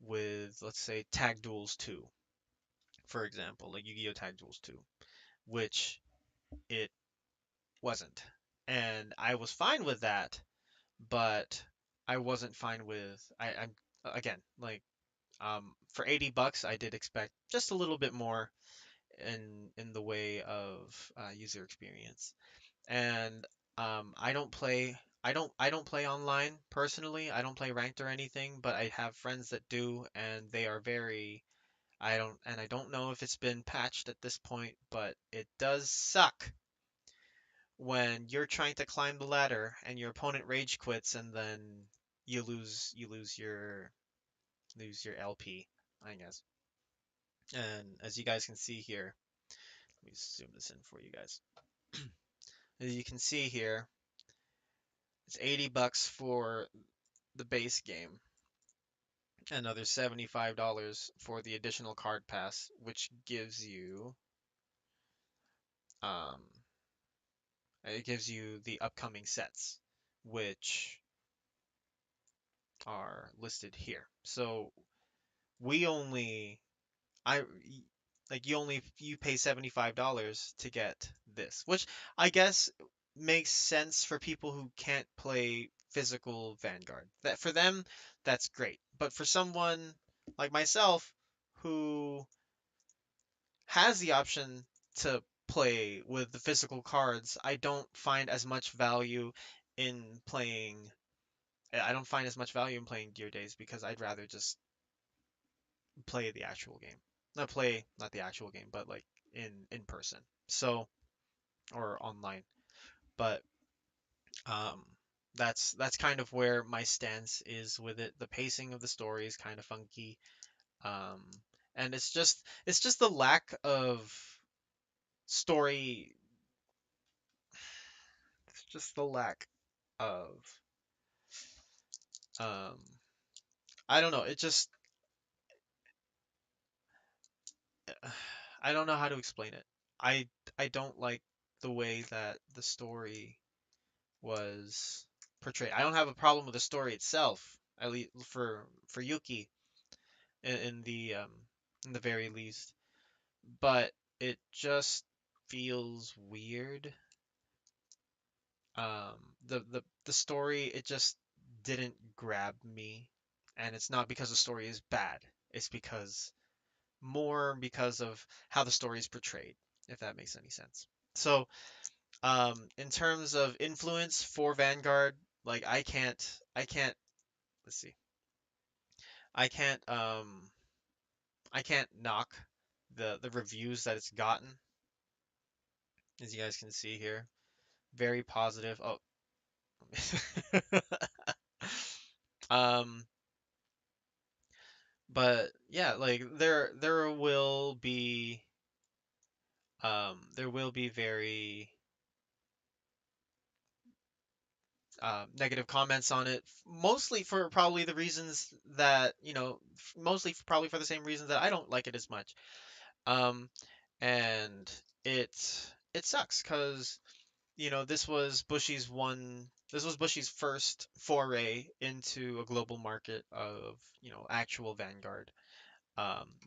with, let's say, Tag Duels 2, for example, like Yu-Gi-Oh! Tag Duels 2, which it wasn't. And I was fine with that, but I wasn't fine with I'm again like for $80 I did expect just a little bit more in the way of user experience. And I don't play online personally. I don't play ranked or anything, but I have friends that do, and they are very I don't know if it's been patched at this point, but it does suck when you're trying to climb the ladder and your opponent rage quits and then you lose your LP, I guess. And as you guys can see here, let me zoom this in for you guys. As you can see here, it's $80 for the base game, another $75 for the additional card pass, which gives you um it gives you the upcoming sets, which are listed here. So we only I like you pay $75 to get this, which I guess makes sense for people who can't play physical Vanguard. That for them, that's great. But for someone like myself who has the option to play with the physical cards, I don't find as much value in playing Gear Days because I'd rather just play the actual game. Not the actual game, but like in person. So or online. But um that's kind of where my stance is with it. The pacing of the story is kind of funky. Um and it's just the lack of story it's just the lack of um I don't know, it just I don't know how to explain it. I I don't like the way that the story was portrayed. I don't have a problem with the story itself, at least for Yuki in in the very least, but it just feels weird. The story it just didn't grab me, and it's not because the story is bad. It's because of how the story is portrayed, if that makes any sense. So, in terms of influence for Vanguard, like I can't let's see. I can't knock the reviews that it's gotten, as you guys can see here. Very positive. Oh. Um, but yeah, like there will be very negative comments on it, mostly for probably the reasons that, mostly probably for the same reasons that I don't like it as much. Um, and it it sucks because this was Bushy's first foray into a global market of, actual Vanguard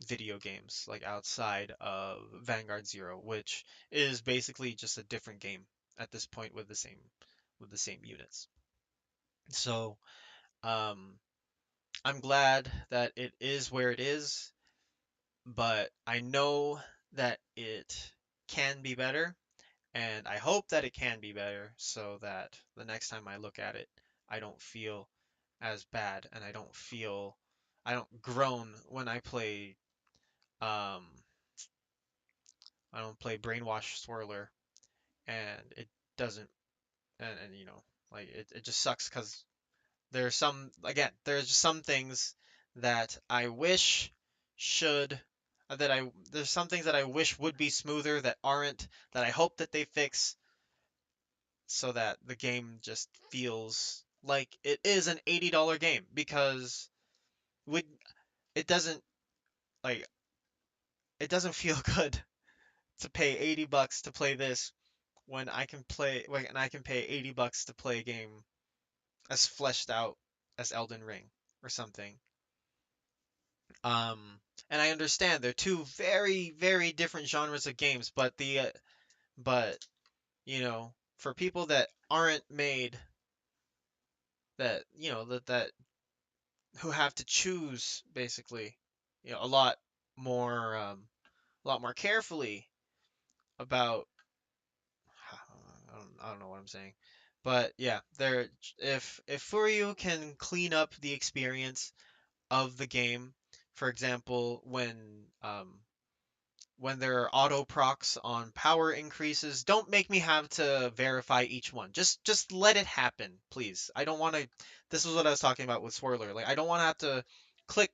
video games, like outside of Vanguard Zero, which is basically just a different game at this point with the same units. So, um, I'm glad that it is where it is, but I know that it can be better. And I hope that it can be better so that the next time I look at it, I don't feel as bad and I don't groan when um I don't play Brainwash Swirler and it doesn't and like it just sucks because there's just some things that I wish should there's some things that I wish would be smoother that aren't, that I hope that they fix so that the game just feels like it is an $80 game, because would it doesn't like it doesn't feel good to pay $80 to play this when I can pay $80 to play a game as fleshed out as Elden Ring or something. Um and I understand they're two very very different genres of games, but for people that aren't made that you know that that who have to choose basically, more a lot more carefully about I don't know what I'm saying. But yeah, if Furyu can clean up the experience of the game, for example, when there are auto procs on power increases, don't make me have to verify each one. Just let it happen, please. I don't want to. This is what I was talking about with Swirler. Like I don't want to have to click.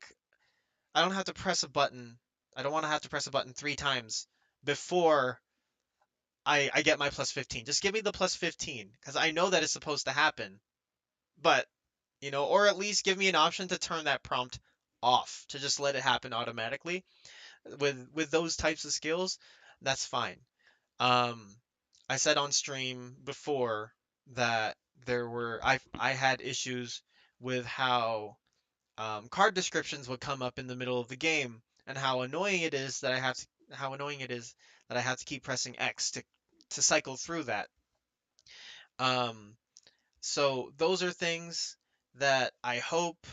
I don't have to press a button. I don't want to have to press a button 3 times before I get my plus 15. Just give me the plus 15 because I know that it's supposed to happen. But or at least give me an option to turn that prompt off to just let it happen automatically with those types of skills. That's fine. Um, I said on stream before that I had issues with how card descriptions would come up in the middle of the game and how annoying it is that I have to keep pressing X to cycle through that. Um, so those are things that I hope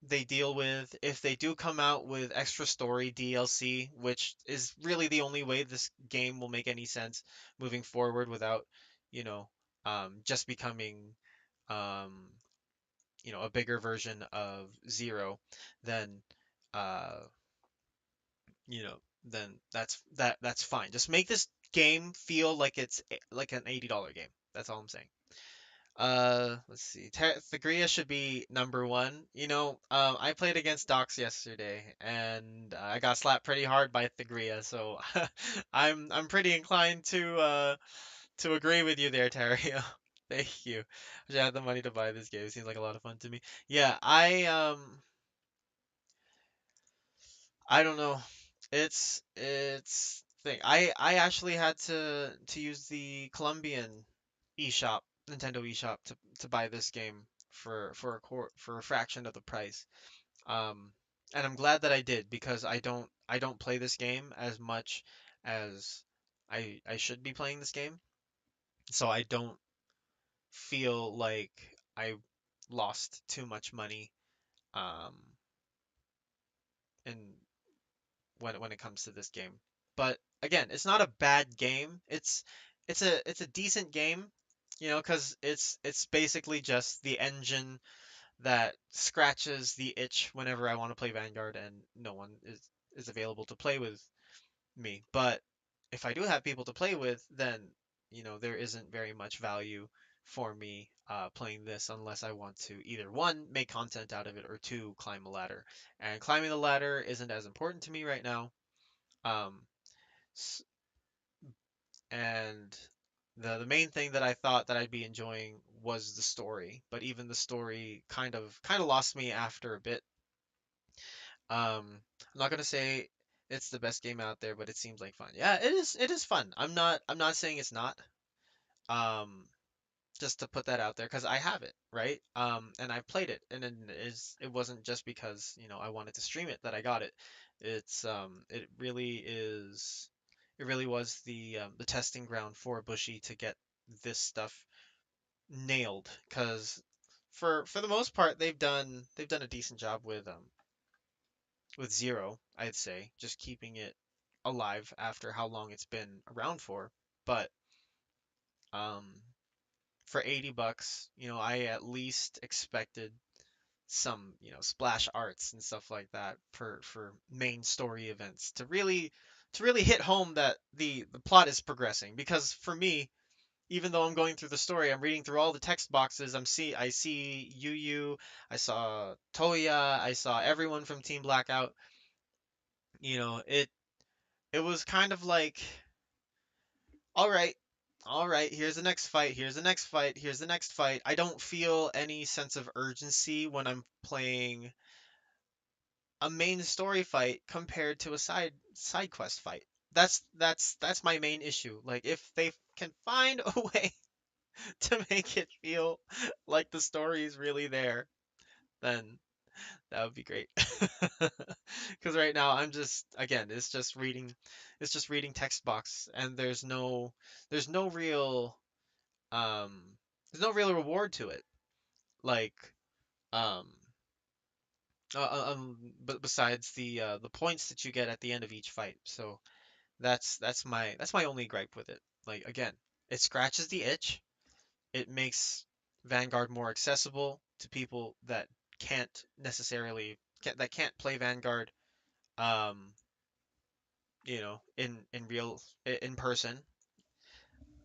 they deal with. If they do come out with extra story DLC, which is really the only way this game will make any sense moving forward without, you know, just becoming, um, a bigger version of Zero, then, uh, then that's fine. Just make this game feel like it's like an $80 game. That's all I'm saying. Let's see. Thagria should be number one. I played against Docs yesterday, and I got slapped pretty hard by Thagria, so I'm pretty inclined to agree with you there, Tario. Thank you. I should have the money to buy this game. It seems like a lot of fun to me. Yeah, I don't know. It's thing. I actually had to use the Colombian eShop, Nintendo eShop to buy this game for a fraction of the price. Um, and I'm glad that I did because I don't play this game as much as I should be playing this game. So I don't feel like I lost too much money um in when it comes to this game. But again, it's not a bad game. It's a decent game, because it's basically just the engine that scratches the itch whenever I want to play Vanguard and no one is available to play with me. But if I do have people to play with, then there isn't very much value for me playing this unless I want to either one make content out of it or two climb a ladder. And climbing the ladder isn't as important to me right now. Um, s- and the main thing that I thought that I'd be enjoying was the story, but even the story kind of lost me after a bit. I'm not gonna say it's the best game out there, but it seems like fun. Yeah, it is fun. I'm not saying it's not. Um, just to put that out there because I have it, right? And I've played it, and it wasn't just because I wanted to stream it that I got it. It really is, it really was the testing ground for Bushy to get this stuff nailed. Because for the most part, they've done a decent job with Zero, I'd say, just keeping it alive after how long it's been around for. But um, for $80, I at least expected some, splash arts and stuff like that for main story events to really hit home that the plot is progressing. Because for me, even though I'm going through the story, I'm reading through all the text boxes. I see Yu, I saw Toya, I saw everyone from Team Blackout. It was kind of like, all right, all right, here's the next fight, here's the next fight, here's the next fight. I don't feel any sense of urgency when I'm playing a main story fight compared to a side quest fight. That's my main issue. Like if they can find a way to make it feel like the story is really there, then that would be great. Because right now I'm just again, it's just reading text box and there's no real um there's no real reward to it. Like um but besides the points that you get at the end of each fight. So that's my only gripe with it. Like again, it scratches the itch. It makes Vanguard more accessible to people that can't necessarily that can't play Vanguard. Um, in real in person.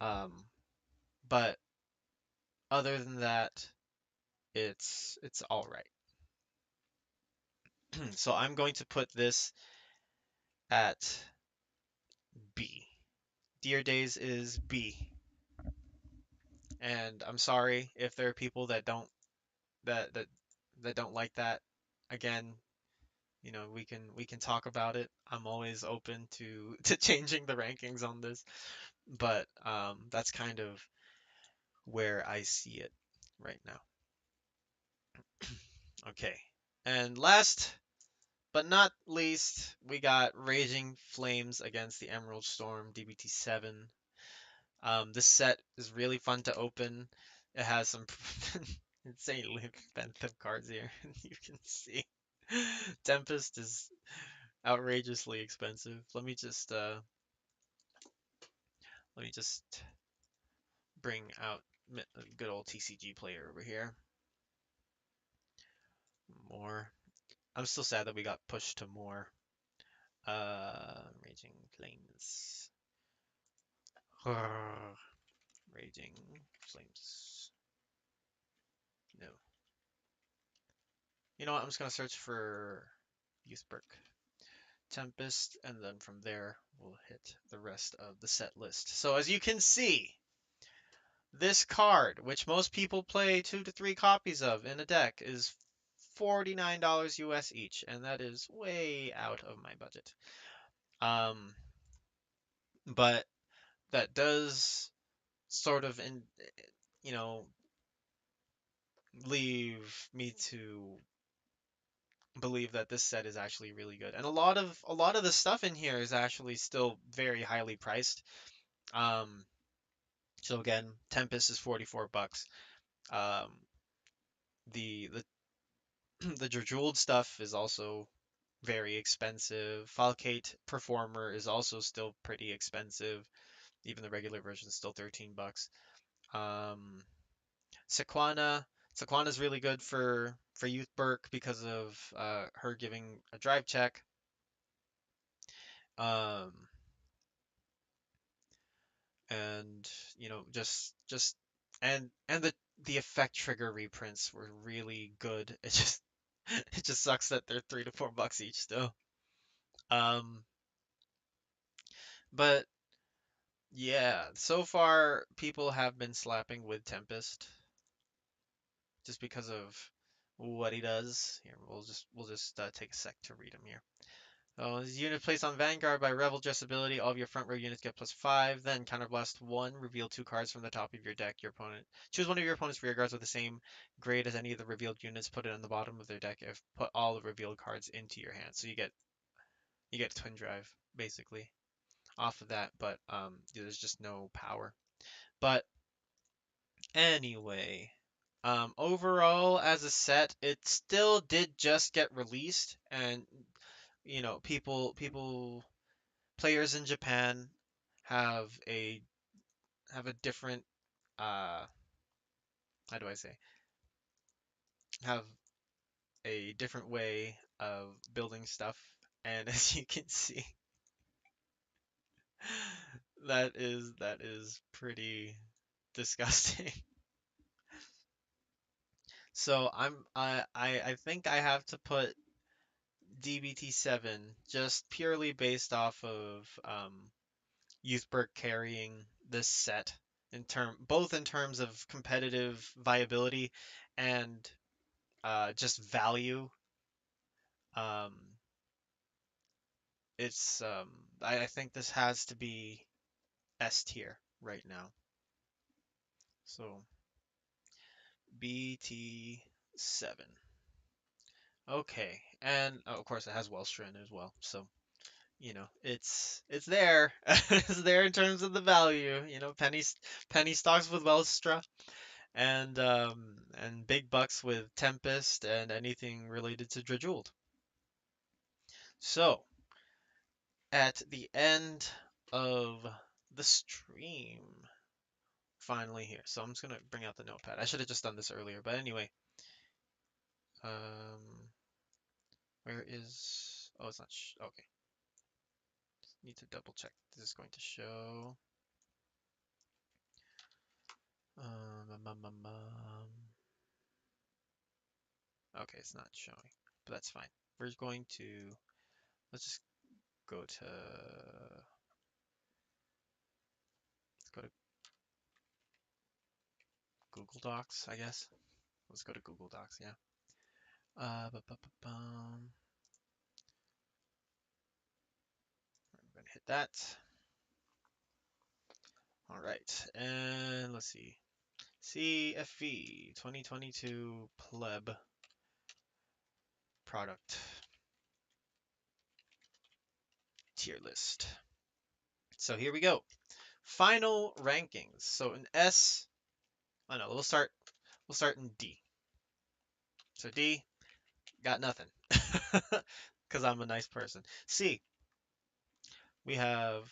Um, but other than that, it's all right. So I'm going to put this at B. Dear Days is B. And I'm sorry if there are people that that that don't like that. Again, we can talk about it. I'm always open to to changing the rankings on this, but that's kind of where I see it right now. Okay. And last but not least, we got Raging Flames against the Emerald Storm DBT7. This set is really fun to open. It has some insanely expensive cards here. You can see Tempest is outrageously expensive. Let me just bring out a good old TCG player over here. More. I'm still sad that we got pushed to more. Raging Flames. Raging Flames. No. You know what? I'm just gonna search for Youthberg Tempest, and then from there we'll hit the rest of the set list. So as you can see, this card, which most people play 2 to 3 copies of in a deck, is $49 US each, and that is way out of my budget. Um, but that does sort of you know, leave me to believe that this set is actually really good. And a lot of the stuff in here is actually still very highly priced. Um, so again, Tempest is 44 bucks. Um, the the Jeweled stuff is also very expensive. Falcate Performer is also still pretty expensive. Even the regular version is still 13 bucks. Um, Sequana. Sequana's really good for Youth Burke because of her giving a drive check. Um, and just and the effect trigger reprints were really good. It just it just sucks that they're 3 to 4 bucks each still. Um, but yeah, so far people have been slapping with Tempest just because of what he does. Here, we'll just take a sec to read him here. Oh, this unit placed on Vanguard by Revel Dress ability. All of your front row units get +5. Then counterblast 1. Reveal 2 cards from the top of your deck. Your opponent choose one of your opponent's rear guards with the same grade as any of the revealed units. Put it on the bottom of their deck. If put all the revealed cards into your hand, so you get Twin Drive basically off of that. But there's just no power. But anyway, overall as a set, it still did just get released, and people players in Japan have a have a different how do I say have a different way of building stuff, and as you can see, that is pretty disgusting. So I think I have to put DBT7 just purely based off of Youthberg carrying this set both in terms of competitive viability and just value. Um, it's I think this has to be S tier right now. So BT7. Okay, and oh, of course it has Wellstrin as well. So it's there. It's there in terms of the value. Penny stocks with Wellstra and big bucks with Tempest and anything related to Drajult. So at the end of the stream, finally here. So I'm just gonna bring out the notepad. I should have just done this earlier, but anyway. Where is? Oh, it's not. Okay. Need to double check. This is going to show. Okay, it's not showing, but that's fine. We're going to, let's just go to, let's go to Google Docs, I guess. Let's go to Google Docs, yeah. I'm gonna hit that. All right, and let's see. CFV 2022 pleb product tier list. So here we go. Final rankings. So in S, oh no, we'll start in D. So D, got nothing. Because I'm a nice person. C, we have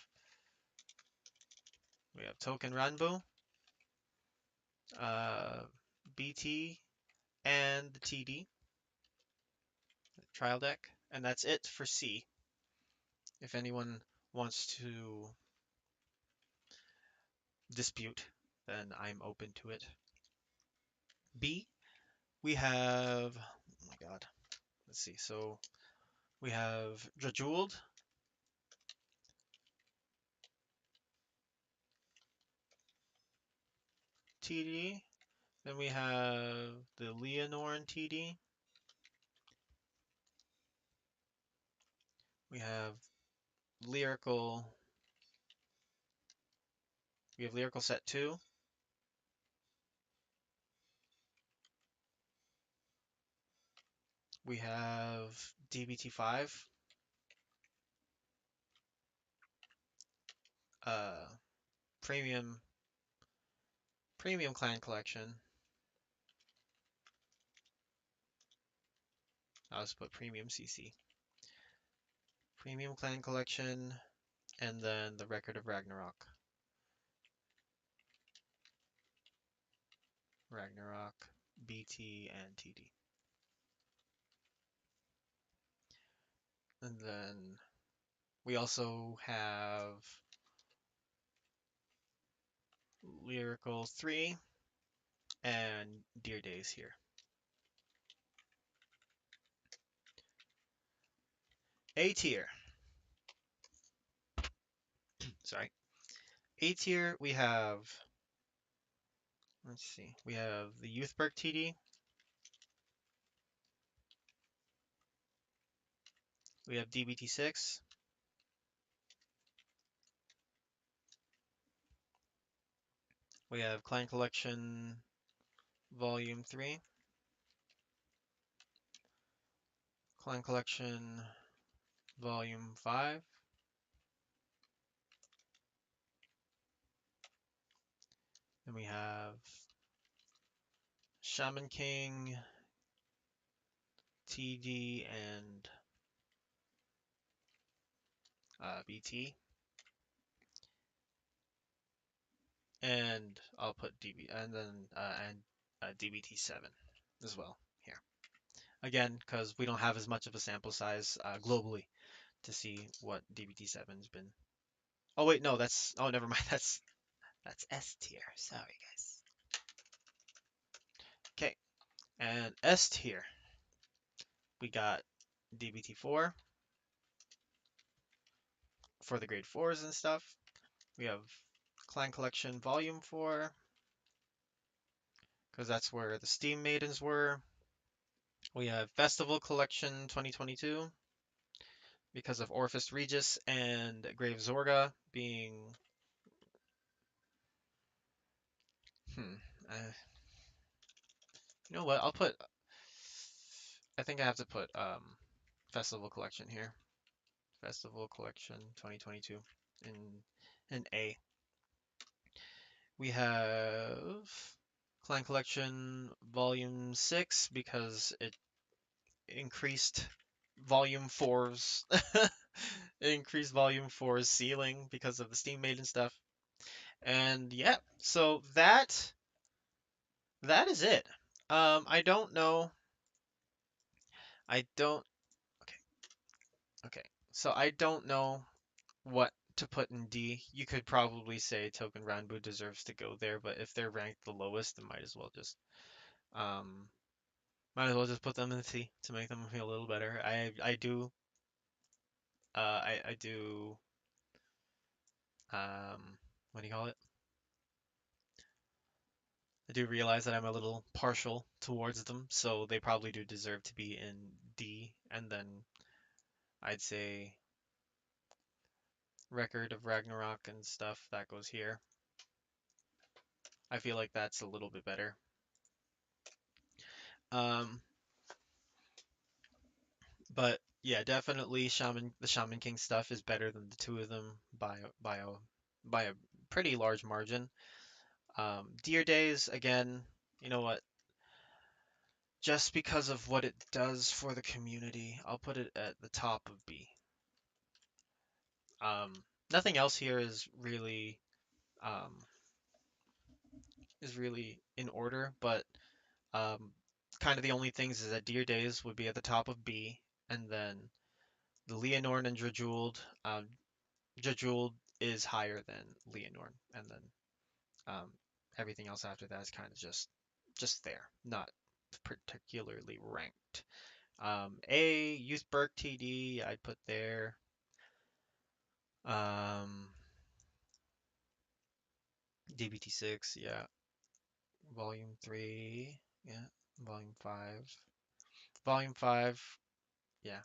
Token Ranbo, uh, BT, and the TD trial deck, and that's it for C. If anyone wants to dispute, then I'm open to it. B, we have, oh my god, let's see. So we have Jejuled, TD, then we have the Leonorn TD, we have Lyrical, Set 2, we have DBT5, uh, Premium Clan Collection. I'll just put Premium CC. Premium Clan Collection, and then the Record of Ragnarok. BT, and TD. And then we also have Lyrical 3 and Dear Days here. A tier. Sorry. A tier, we have, let's see, we have the Youthberg TD. We have DBT6. We have Clan Collection Volume 3. Clan Collection Volume 5. Then we have Shaman King, TD, and BT. And I'll put DB and then DBT7 as well here. Again, because we don't have as much of a sample size globally to see what DBT7's been. Oh wait, no, that's, oh, never mind. That's S tier. Sorry, guys. Okay, and S tier, we got DBT4 for the grade 4s and stuff. We have Clan Collection Volume 4, because that's where the Steam Maidens were. We have Festival Collection 2022, because of Orphis Regis and Grave Zorga being... Uh, you know what? I think I have to put Festival Collection here. Festival Collection 2022 in A. We have Clan Collection Volume 6 because it increased Volume 4's it increased Volume 4's ceiling because of the Steam Maiden stuff. And yeah, so that is it. I don't know. I don't. Okay. Okay. So I don't know what to put in D. You could probably say Token Ranbu deserves to go there, but if they're ranked the lowest, then um might as well just put them in the C to make them feel a little better. I do what do you call it? I do realize that I'm a little partial towards them, so they probably do deserve to be in D, and then I'd say Record of Ragnarok and stuff that goes here. I feel like that's a little bit better. Um, but yeah, definitely the Shaman King stuff is better than the two of them by a pretty large margin. Deer Days, again, you know what? Just because of what it does for the community, I'll put it at the top of B. Um, Nothing else here um, is really in order, but um, kind of the only things is that Deer Days would be at the top of B, and then the Leonorn and Drajuld. Drajuld is higher than Leonorn, and then um, everything else after that is kind of just there, not particularly ranked. Youth Berk TD, I'd put there. Um, DBT6, yeah. Volume 3, yeah. Volume 5. Volume 5, yeah.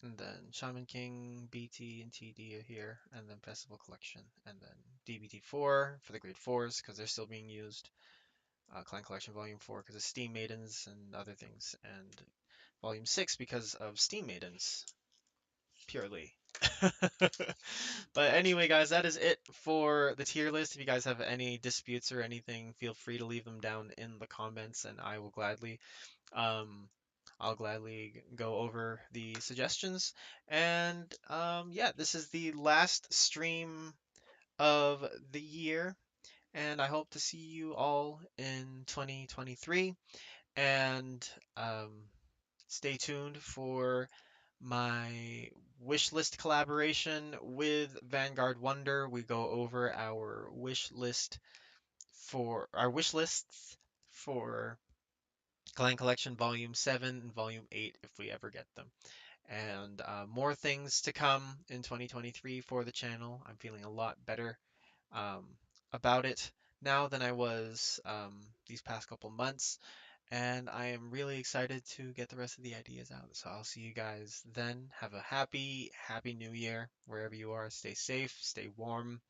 And then Shaman King, BT, and TD are here. And then Festival Collection. And then DBT4 for the grade 4s because they're still being used. Clan Collection Volume 4 because of Steam Maidens and other things. And Volume 6 because of Steam Maidens, purely. But anyway, guys, that is it for the tier list. If you guys have any disputes or anything, feel free to leave them down in the comments, and um, I'll gladly go over the suggestions. And yeah, this is the last stream of the year, and I hope to see you all in 2023. And um, stay tuned for my wish list collaboration with Vanguard Wonder. We go over our wish lists for Clan Collection Volume 7 and Volume 8 if we ever get them. And more things to come in 2023 for the channel. I'm feeling a lot better um, about it now than I was these past couple months. And I am really excited to get the rest of the ideas out. So I'll see you guys then. Have a happy new year wherever you are. Stay safe, stay warm,